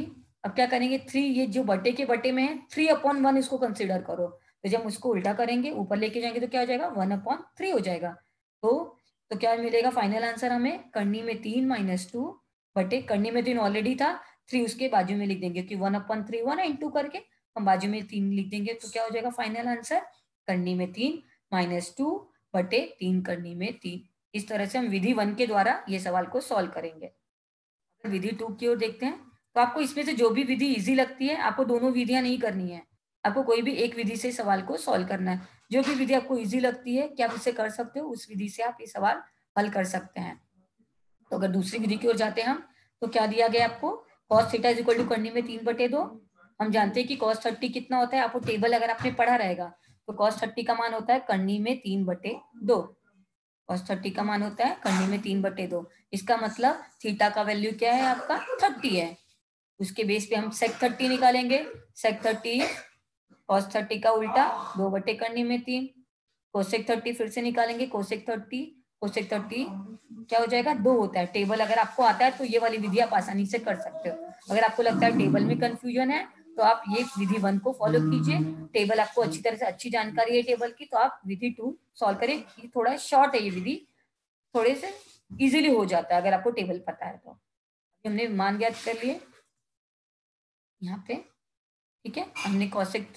क्या करेंगे, 3 ये जो बटे के बटे में है 3/1 इसको कंसिडर करो, तो जब उसको उल्टा करेंगे ऊपर लेके जाएंगे तो क्या हो जाएगा 1/3 हो जाएगा। तो क्या मिलेगा फाइनल आंसर हमें, करनी में 3 -2 बटे करनी में 3 ऑलरेडी था, 3 उसके बाजू में लिख देंगे कि 1/3 1 इंटू करके हम बाजू में 3 लिख देंगे तो क्या हो जाएगा फाइनल आंसर, करनी में 3 -2 बटे 3 करनी में 3। इस तरह से हम विधि 1 के द्वारा ये सवाल को सॉल्व करेंगे। विधि 2 की ओर देखते हैं, तो आपको इसमें से जो भी विधि इजी लगती है, आपको दोनों विधियां नहीं करनी है, आपको कोई भी एक विधि से सवाल को सॉल्व करना है। जो भी विधि आपको इजी लगती है कि आप इसे कर सकते हो, उस विधि से आप ये सवाल हल कर सकते हैं। तो अगर दूसरी विधि की ओर जाते हैं हम, तो क्या दिया गया आपको, cos theta is equal to करनी में 3/2। हम जानते हैं कि cos 30 कितना होता है, आपको टेबल अगर आपने पढ़ा रहेगा तो cos 30 का मान होता है करनी में 3/2। cos 30 का मान होता है करनी में 3/2। इसका मतलब थीटा का वैल्यू क्या है आपका 30 है, उसके बेस पे हम sec 30 निकालेंगे। sec 30 cos 30 का उल्टा 2/करनी में 3। कोसेक 30 फिर से निकालेंगे, कोसेक 30 क्या हो जाएगा 2 होता है। टेबल अगर आपको आता है तो ये वाली विधि आप आसानी से कर सकते हो। अगर आपको लगता है टेबल में कंफ्यूजन है तो आप ये विधि 1 को फॉलो कीजिए, टेबल आपको अच्छी तरह से अच्छी जानकारी है टेबल की, तो आप विधि 2 सॉल्व करें। ये थोड़ा शॉर्ट है, ये विधि थोड़े से इजीली हो जाता है अगर आपको टेबल पता है तो। हमने मान ज्ञात कर लिए यहाँ पे, ठीक है, हमने कॉसेक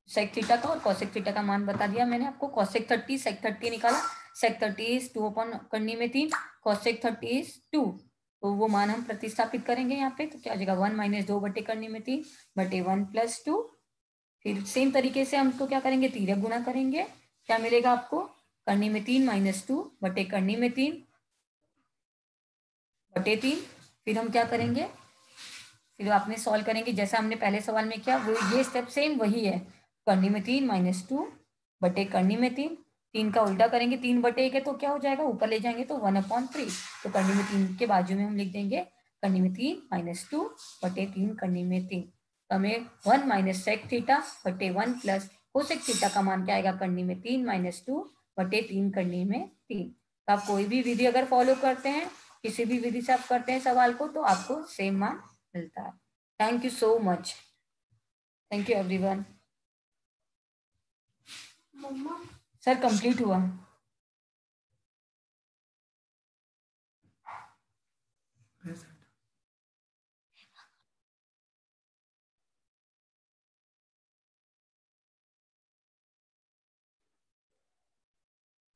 सेक थीटा का और कॉसेक थीटा का मान बता दिया मैंने आपको। कॉसेक 30 सेक 30 निकाला, सेक 30 इज 2/करनी में 3, कॉसेक 30 इज 2, तो वो मान हम प्रतिस्थापित करेंगे यहाँ पे, तो क्या हो जाएगा 1 - 2/करनी में 3 बटे 1 + 2। फिर सेम तरीके से हम तो क्या करेंगे, तीरे गुणा करेंगे, क्या मिलेगा आपको, करनी में 3 -2 बटे करनी में 3 बटे 3। फिर हम क्या करेंगे, फिर आपने सॉल्व करेंगे जैसा हमने पहले सवाल में किया, वो ये स्टेप सेम वही है, करनी में 3 -2 बटे करनी में 3, 3 का उल्टा करेंगे, 3/1 है तो क्या हो जाएगा ऊपर ले जाएंगे तो 1/3, तो करनी में 3 के बाजू में हम लिख देंगे करनी में 3 -2 बटे 3 करनी में 3। तो हमें 1 - सेक थीटा बटे 1 + कोसेक थीटा का मान क्या आएगा, करनी में 3 -2 बटे 3 करनी में 3। तो आप कोई भी विधि अगर फॉलो करते हैं, किसी भी विधि से आप करते हैं सवाल को, तो आपको सेम मान मिलता है। Thank you so much, thank you everyone. Sir complete हुआ।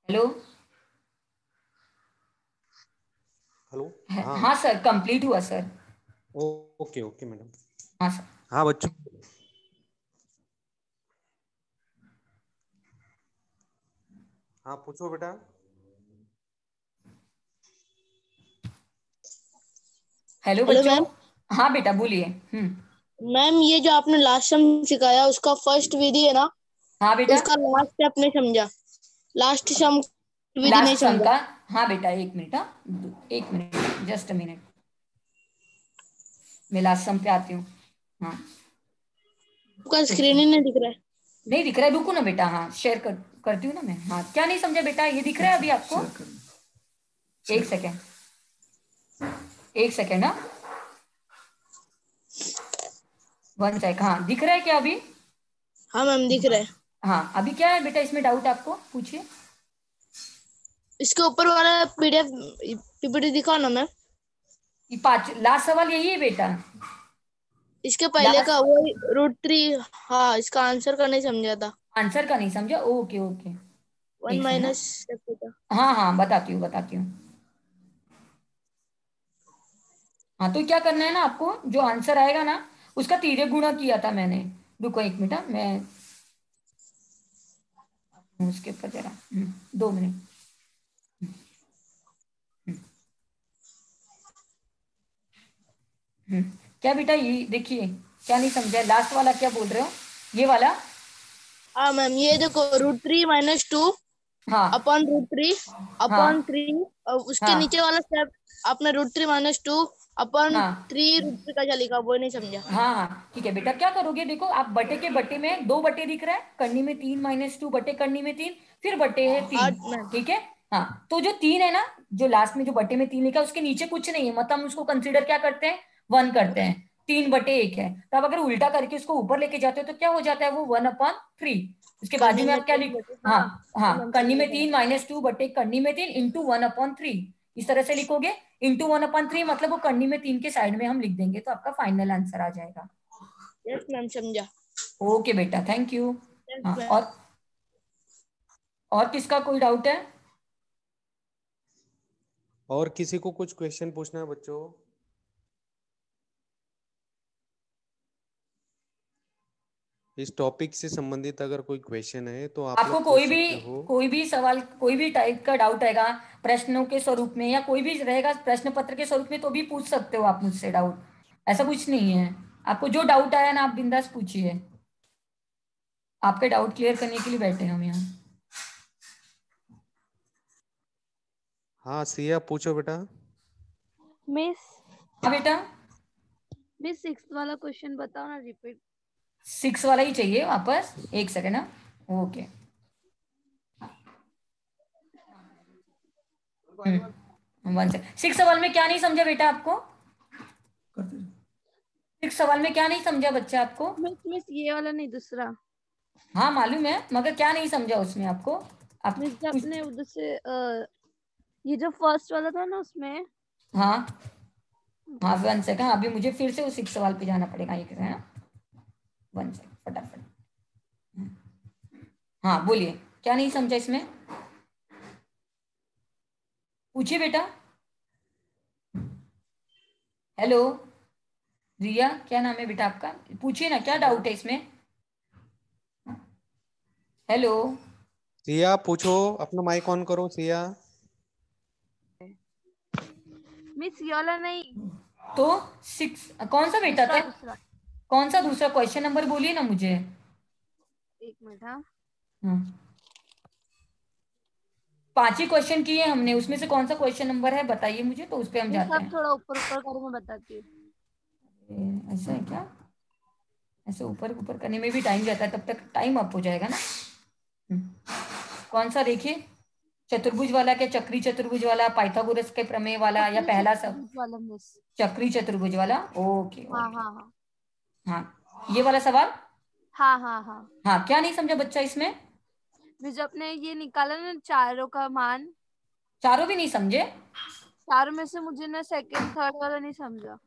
हेलो हेलो, हाँ सर कंप्लीट हुआ सर। Okay okay madam. हाँ सर। हाँ बच्चों, हाँ पूछो बेटा। हेलो हेलो बच्चों। मैम। हाँ बेटा बोलिए। मैम ये जो आपने लास्ट सम सिखाया उसका फर्स्ट विधि है ना, हाँ बेटा। उसका लास्ट स्टेप नहीं समझा। लास्ट सम विधि नहीं लास्ट सम समझा। का। हाँ बेटा एक मिनट, हाँ एक मिनट, जस्ट अ मिनट, मैं लास्ट सम पे आती हूँ। हाँ आपका स्क्रीन ही नहीं दिख रहा है। नहीं दिख रहा है, रुको ना बेटा, हाँ शेयर करती हूँ ना मैं। हाँ क्या नहीं समझा बेटा, ये दिख रहा है अभी आपको? एक सेकेंड, एक सेकेंड, हाँ 1 सेकेंड। हाँ दिख रहा है क्या अभी? हाँ मैम दिख रहा है। हाँ अभी क्या है बेटा इसमें डाउट आपको, पूछिए। इसके ऊपर वाला पीडीएफ पीपीटी दिखाओ ना मैम। ये 5 लास्ट सवाल यही है बेटा। इसके पहले लास्ट का वो √3। हाँ इसका आंसर का नहीं समझा था। आंसर का नहीं समझा, ओके ओके, 1 एक सेकेंड। माइनस। हाँ हाँ बताती हूँ बताती हूँ। हाँ तो क्या करना है ना आपको, जो आंसर आएगा ना उसका तिर्यक गुणा किया था मैंने। रुको एक मिनट, मैं उसके ऊपर जरा 2 मिनट। क्या बेटा ये देखिए, क्या नहीं समझा, लास्ट वाला क्या बोल रहे हो, ये वाला? हाँ मैम ये देखो √3 - 2 हाँ अपॉन √3 अपॉन हाँ 3। उसके हाँ नीचे वाला स्टेप आपने √3 - 2 अपॉन हाँ 3 √3 का क्या लिखा वो नहीं समझा। हाँ हाँ ठीक है बेटा, क्या करोगे देखो, आप बटे के बटे में 2 बटे दिख रहा है, करनी में 3 - 2 बटे करनी में 3, फिर बटे है 3। 8 मैम। ठीक है। हाँ तो जो 3 है ना, जो लास्ट में जो बटे में 3 लिखा है उसके नीचे कुछ नहीं है, मतलब हम उसको कंसिडर क्या करते हैं, 1 करते हैं। 3/1 है, तब अगर उल्टा करके उसको ऊपर लेके जाते हो तो क्या हो जाता है वो 1/3। उसके बाजू करने में में आप क्या 3 लिख, बटे हाँ हाँ। हाँ, मैम करनी समझ में गया। 3 - 2 बटे करनी में 3 इंटू 1/3, इस तरह से लिखोगे। इंटू 1/3 मतलब वो करनी में 3 के साइड में हम लिख देंगे, तो आपका फाइनल आंसर आ जाएगा। यस मैम समझा। ओके बेटा, थैंक यू। यस हाँ मैम। और किसका कोई डाउट है? और किसी को कुछ क्वेश्चन पूछना है बच्चों? इस टॉपिक से संबंधित अगर कोई क्वेश्चन है तो आप आपको लोग पूछ सकते हो। कोई भी सवाल, कोई भी टाइप का डाउट आएगा प्रश्नों के स्वरूप में, या कोई भी रहेगा प्रश्न पत्र के स्वरूप में, तो भी पूछ सकते हो आप मुझसे डाउट, ऐसा कुछ नहीं है। आपको जो डाउट आया ना आप बिंदास पूछिए, आपके डाउट क्लियर करने के लिए बैठे हैं हम यहाँ। हाँ सिया पूछो बेटा। मिस हाँ बेटा, मिस 6 वाला क्वेश्चन बताओ ना, रिपीट। 6 वाला ही चाहिए वापस, एक सेकेंड ना। Okay 1 second. 6 सवाल में क्या नहीं समझा बेटा आपको? 6 सवाल में क्या नहीं समझा बच्चा आपको? मिस ये वाला नहीं, दूसरा। हाँ मालूम है, मगर क्या नहीं समझा उसमें आपको? आप मिस जब कुछ, अपने उधर से ये जो फर्स्ट वाला था ना उसमें। हाँ हाँ 1 सेकेंड, अभी मुझे फिर से उस 6 सवाल पे जाना पड़ेगा, एक है ना, 1 सेकेंड फटाफट। हाँ बोलिए, क्या नहीं समझा इसमें, पूछिए बेटा। हेलो रिया, क्या नाम है बेटा आपका, पूछिए ना क्या डाउट है इसमें। हेलो सिया पूछो, अपना माइक ऑन करो सिया। मिस ये वाला नहीं, तो 6 कौन सा बेटा दूसरा था? दूसरा। कौन सा दूसरा क्वेश्चन नंबर बोलिए ना मुझे। एक मिनट। हाँ हाँ 5 ही क्वेश्चन किए हमने, उसमें से कौन सा क्वेश्चन नंबर है बताइए मुझे, तो उस पे हम मिस जाते आप हैं। थोड़ा ऊपर ऊपर करो, मैं बताती हूँ। ऐसा है क्या? ऐसे ऊपर ऊपर करने में भी टाइम जाता है, तब तक टाइम अप हो जाएगा ना। हम्म, कौन सा देखिए, चतुर्भुज वाला, क्या चक्री चतुर्भुज वाला, पाइथागोरस के प्रमेय वाला, या चक्री पहला सब? चतुर्भुज वाला मिस। चक्री चतुर्भुज वाला, ओके हाँ ओके। हाँ हाँ हाँ ये वाला सवाल। हाँ हाँ हाँ। हाँ क्या नहीं समझा बच्चा इसमें? मिस जो अपने ये निकाला ना चारों का मान, चारों भी नहीं समझे? चारों में से मुझे ना सेकंड थर्ड वाला नहीं समझा।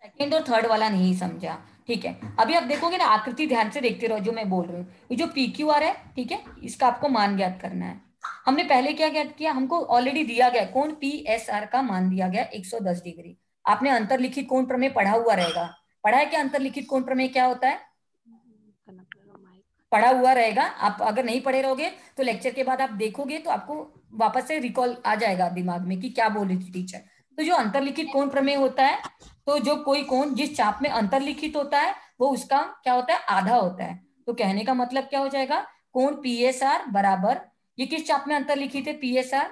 सेकंड और थर्ड वाला नहीं समझा, ठीक है। अभी आप देखोगे ना, आकृति ध्यान से देखते रहो जो मैं बोल रही हूँ। ये जो पी क्यू आर है, ठीक है, इसका आपको मान ज्ञात करना है। हमने पहले क्या ज्ञात किया, हमको ऑलरेडी दिया गया कौन, पी एस आर का मान दिया गया 110 डिग्री। आपने अंतरलिखित कोण प्रमेय पढ़ा हुआ रहेगा, पढ़ा है क्या अंतरलिखित कोण प्रमेय क्या होता है? करना पड़ेगा माइक। पढ़ा हुआ रहेगा, आप अगर नहीं पढ़े रहोगे तो लेक्चर के बाद आप देखोगे तो आपको वापस से रिकॉल आ जाएगा दिमाग में कि क्या बोल रही थी टीचर। तो जो अंतरलिखित कोण प्रमेय होता है, तो जो कोई कोण जिस चाप में अंतरलिखित होता है वो उसका क्या होता है, आधा होता है। तो कहने का मतलब क्या हो जाएगा, कोण पी एस आर बराबर ये किस चाप में अंतर लिखित है? PSR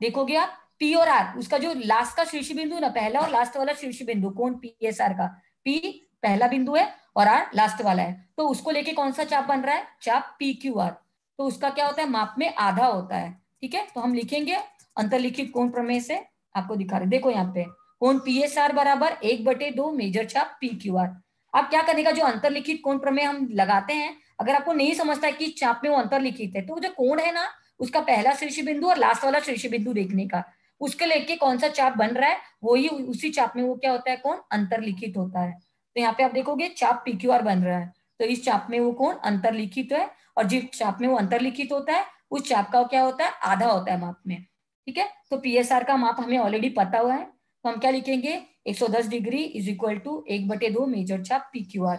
देखोगे आप, P और R, उसका जो लास्ट का शीर्ष बिंदु ना, पहला और लास्ट वाला शीर्ष बिंदु, कौन? PSR का P पहला बिंदु है और R लास्ट वाला है, तो उसको लेके कौन सा चाप बन रहा है? चाप PQR। तो उसका क्या होता है? माप में आधा होता है। ठीक है, तो हम लिखेंगे अंतरलिखित कोण प्रमेय से, आपको दिखा रहे, देखो यहाँ पे कोण PSR बराबर 1/2 मेजर चाप PQR। अब क्या करने का, जो अंतरलिखित कोण प्रमेय हम लगाते हैं, अगर आपको नहीं समझता है कि चाप में वो अंतरलिखित है, तो जो कोण है ना, उसका पहला शीर्ष बिंदु और लास्ट वाला शीर्ष बिंदु देखने का, उसके लेके कौन सा चाप बन रहा है, वही उसी चाप में वो क्या होता है? कोण अंतरलिखित होता है। तो यहाँ पे आप देखोगे चाप PQR बन रहा है, तो इस चाप में वो कोण अंतरलिखित है, और जिस चाप में वो अंतरलिखित होता है उस चाप का क्या होता है? आधा होता है माप में। ठीक है, तो PSR का माप हमें ऑलरेडी पता हुआ है, तो हम क्या लिखेंगे? 110 degree is equal to 1/2 major चाप PQR।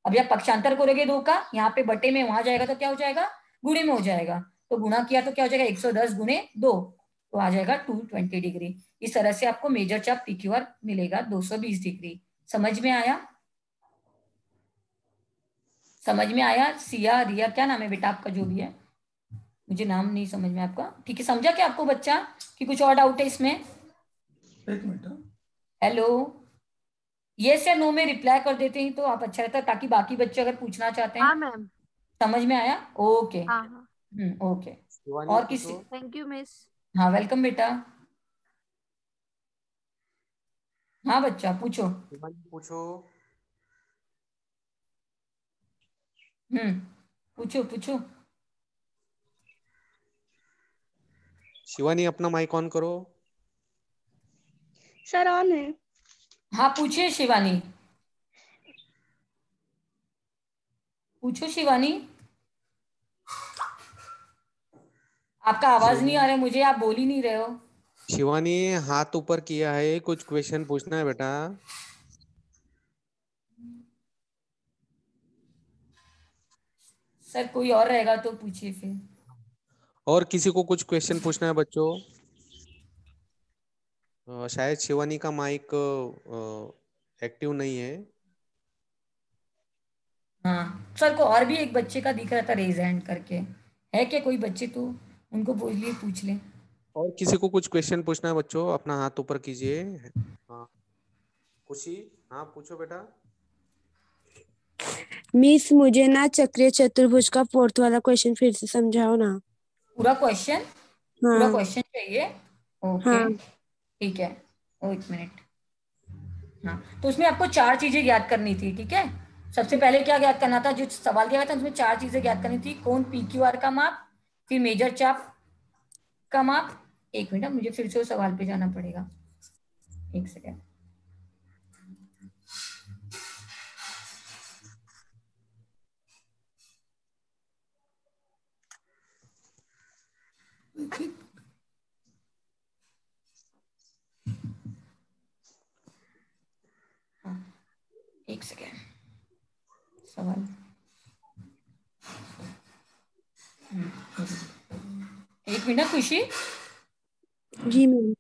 अब आप पक्षांतर करोगे दो का, यहाँ पे बटे में वहां जाएगा तो क्या हो जाएगा? गुणे में हो जाएगा, तो गुणा किया तो क्या हो जाएगा? 110 गुणे 2, तो आ जाएगा 220 डिग्री। इस तरह से आपको मेजर चाप PQR मिलेगा 220 डिग्री। समझ में आया? समझ में आया? सिया, रिया, क्या नाम है बेटा आपका जो भी है, मुझे नाम नहीं समझ में आपका। ठीक है, समझा क्या आपको बच्चा, कि कुछ और डाउट है इसमें? एक मिनट। हेलो, यस या नो में रिप्लाई कर देते हैं तो आप अच्छा रहता, ताकि बाकी बच्चे अगर पूछना चाहते हाँ हैं। मैम। समझ में आया? ओके। हाँ हाँ। ओके। शिवानी और किसी? पूछो। Thank you miss. हाँ, वेलकम बेटा। हाँ बच्चा पूछो। शिवानी पूछो। पूछो पूछो। शिवानी अपना माइक ऑन करो। सर ऑन है। हाँ पूछिए शिवानी, पूछो शिवानी। आपका आवाज नहीं आ रहा है मुझे, आप बोल ही नहीं रहे हो। शिवानी हाथ ऊपर किया है, कुछ क्वेश्चन पूछना है बेटा। सर कोई और रहेगा तो पूछिए फिर। और किसी को कुछ क्वेश्चन पूछना है बच्चों? शायद शिवानी का माइक एक्टिव नहीं है। हाँ सर को और भी एक बच्चे का दिख रहा था रेज हैंड करके, है क्या कोई बच्चे? तो उनको बोलिए पूछ लें। और किसी को कुछ क्वेश्चन पूछना है बच्चों, अपना हाथ ऊपर कीजिए। हाँ खुशी, हाँ पूछो बेटा। मिस मुझे ना चक्रीय चतुर्भुज का फोर्थ वाला क्वेश्चन फिर से समझाओ ना। पूरा क्वेश्चन? पूरा हाँ क्वेश्चन चाहिए? ओके, हाँ। ठीक है। एक मिनट। हाँ, तो उसमें आपको चार चीजें ज्ञात करनी थी। ठीक है, सबसे पहले क्या ज्ञात करना था? जो सवाल दिया गया था उसमें चार चीजें ज्ञात करनी थी। कोण PQR का माप, फिर मेजर चाप का माप। एक मिनट, मुझे फिर से उस सवाल पे जाना पड़ेगा, एक सेकेंड। एक सेकेंड, सवाल। एक मिनट खुशी। जी मैम।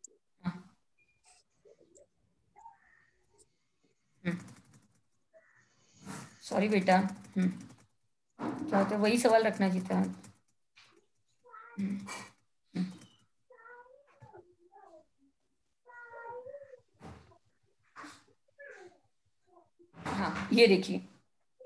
सॉरी बेटा। क्या होता है, वही सवाल रखना चाहिए था। हाँ ये देखिए,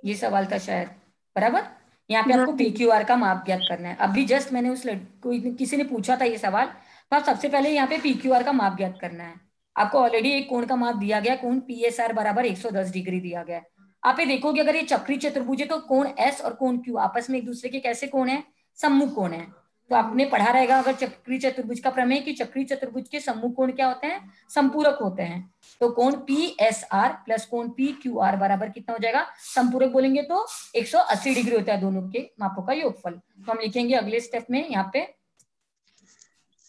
ये सवाल था शायद, बराबर। यहाँ पे हाँ आपको PQR का माप ज्ञात करना है। अभी जस्ट मैंने उस कोई किसी ने पूछा था ये सवाल, तो आप सबसे पहले यहाँ पे PQR का माप ज्ञात करना है। आपको ऑलरेडी एक कोण का माप दिया गया, कोण PSR बराबर 110 डिग्री दिया गया है। आप ये देखोगे अगर ये चक्री चतुर्भुज है तो कोण S और कोण Q आपस में एक दूसरे के कैसे कोण है? सम्मुख कोण है। तो आपने पढ़ा रहेगा अगर चक्री चतुर्भुज का प्रमेय, कि चक्री चतुर्भुज के सम्मुख कोण क्या होते हैं? संपूरक होते हैं। तो कोण PSR प्लस कोण PQR बराबर कितना हो जाएगा? संपूरक बोलेंगे तो 180 डिग्री होता है दोनों के मापों का योगफल। तो हम लिखेंगे अगले स्टेप में यहाँ पे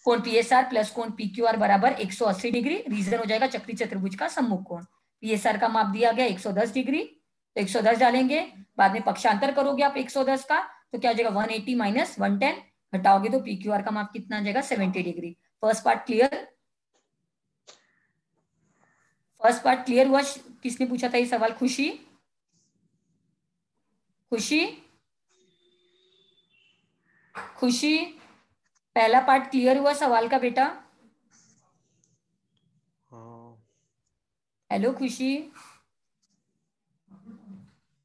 कोण PSR प्लस कोण PQR बराबर 180 डिग्री। रीजन हो जाएगा चक्री चतुर्भुज का सम्मुख कोण। PSR का माप दिया गया 110 डिग्री, तो 110 डालेंगे, बाद में पक्षांतर करोगे आप 110 का, तो क्या हो जाएगा? 180 माइनस 110, घटाओगे तो PQR का माप कितना आ जाएगा? 70 degree. First part clear? First part clear हुआ? किसने पूछा था ये सवाल? खुशी? खुशी? खुशी? पहला पार्ट क्लियर हुआ सवाल का बेटा? हाँ हेलो खुशी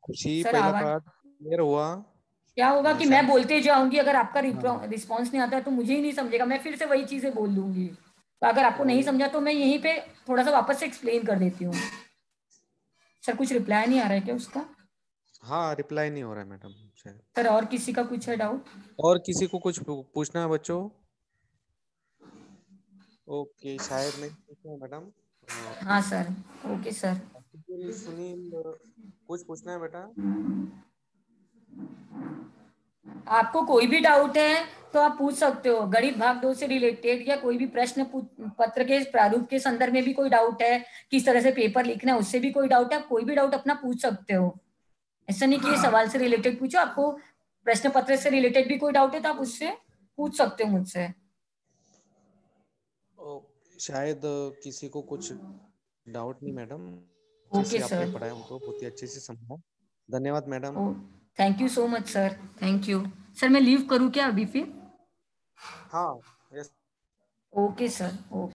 खुशी, सर, पहला आवाज पार्ट क्लियर हुआ। क्या होगा कि मैं शायद बोलते जाऊंगी, अगर आपका हाँ रिस्पॉन्स नहीं आता तो मुझे ही नहीं समझेगा, मैं फिर से वही चीजें बोल दूंगी। तो अगर आपको नहीं वही। समझा तो मैं यहीं पे थोड़ा सा वापस से एक्सप्लेन कर देती हूँ। सर कुछ रिप्लाई नहीं आ रहा है क्या उसका? हाँ रिप्लाई नहीं हो रहा है मैडम शायद। सर और किसी का कुछ है डाउट? और किसी को कुछ पूछना है बच्चों? ओके शायद नहीं पूछना है मैडम। हाँ sir. Okay sir. Sunil Sunil, कुछ पूछना है बेटा? आपको कोई भी डाउट है तो आप पूछ सकते हो, गणित भाग 2 से रिलेटेड या कोई भी प्रश्न पत्र के प्रारूप के संदर्भ में भी कोई डाउट है, किस तरह से पेपर लिखना है उससे भी कोई डाउट है, आप कोई भी डाउट अपना पूछ सकते हो। ऐसा नहीं कि ये सवाल से रिलेटेड पूछो, आपको प्रश्न पत्र से रिलेटेड भी कोई डाउट है तो आप उससे पूछ सकते हो मुझसे। शायद किसी को कुछ डाउट नहीं मैडम, अच्छे ओके से आपने सर। पढ़ाया, उनको बहुत ही अच्छे से समझा। धन्यवाद madam. Oh, thank you so much sir, thank you. Sir मैं लीव करूँ क्या अभी फिर? हाँ यस। Okay sir, okay.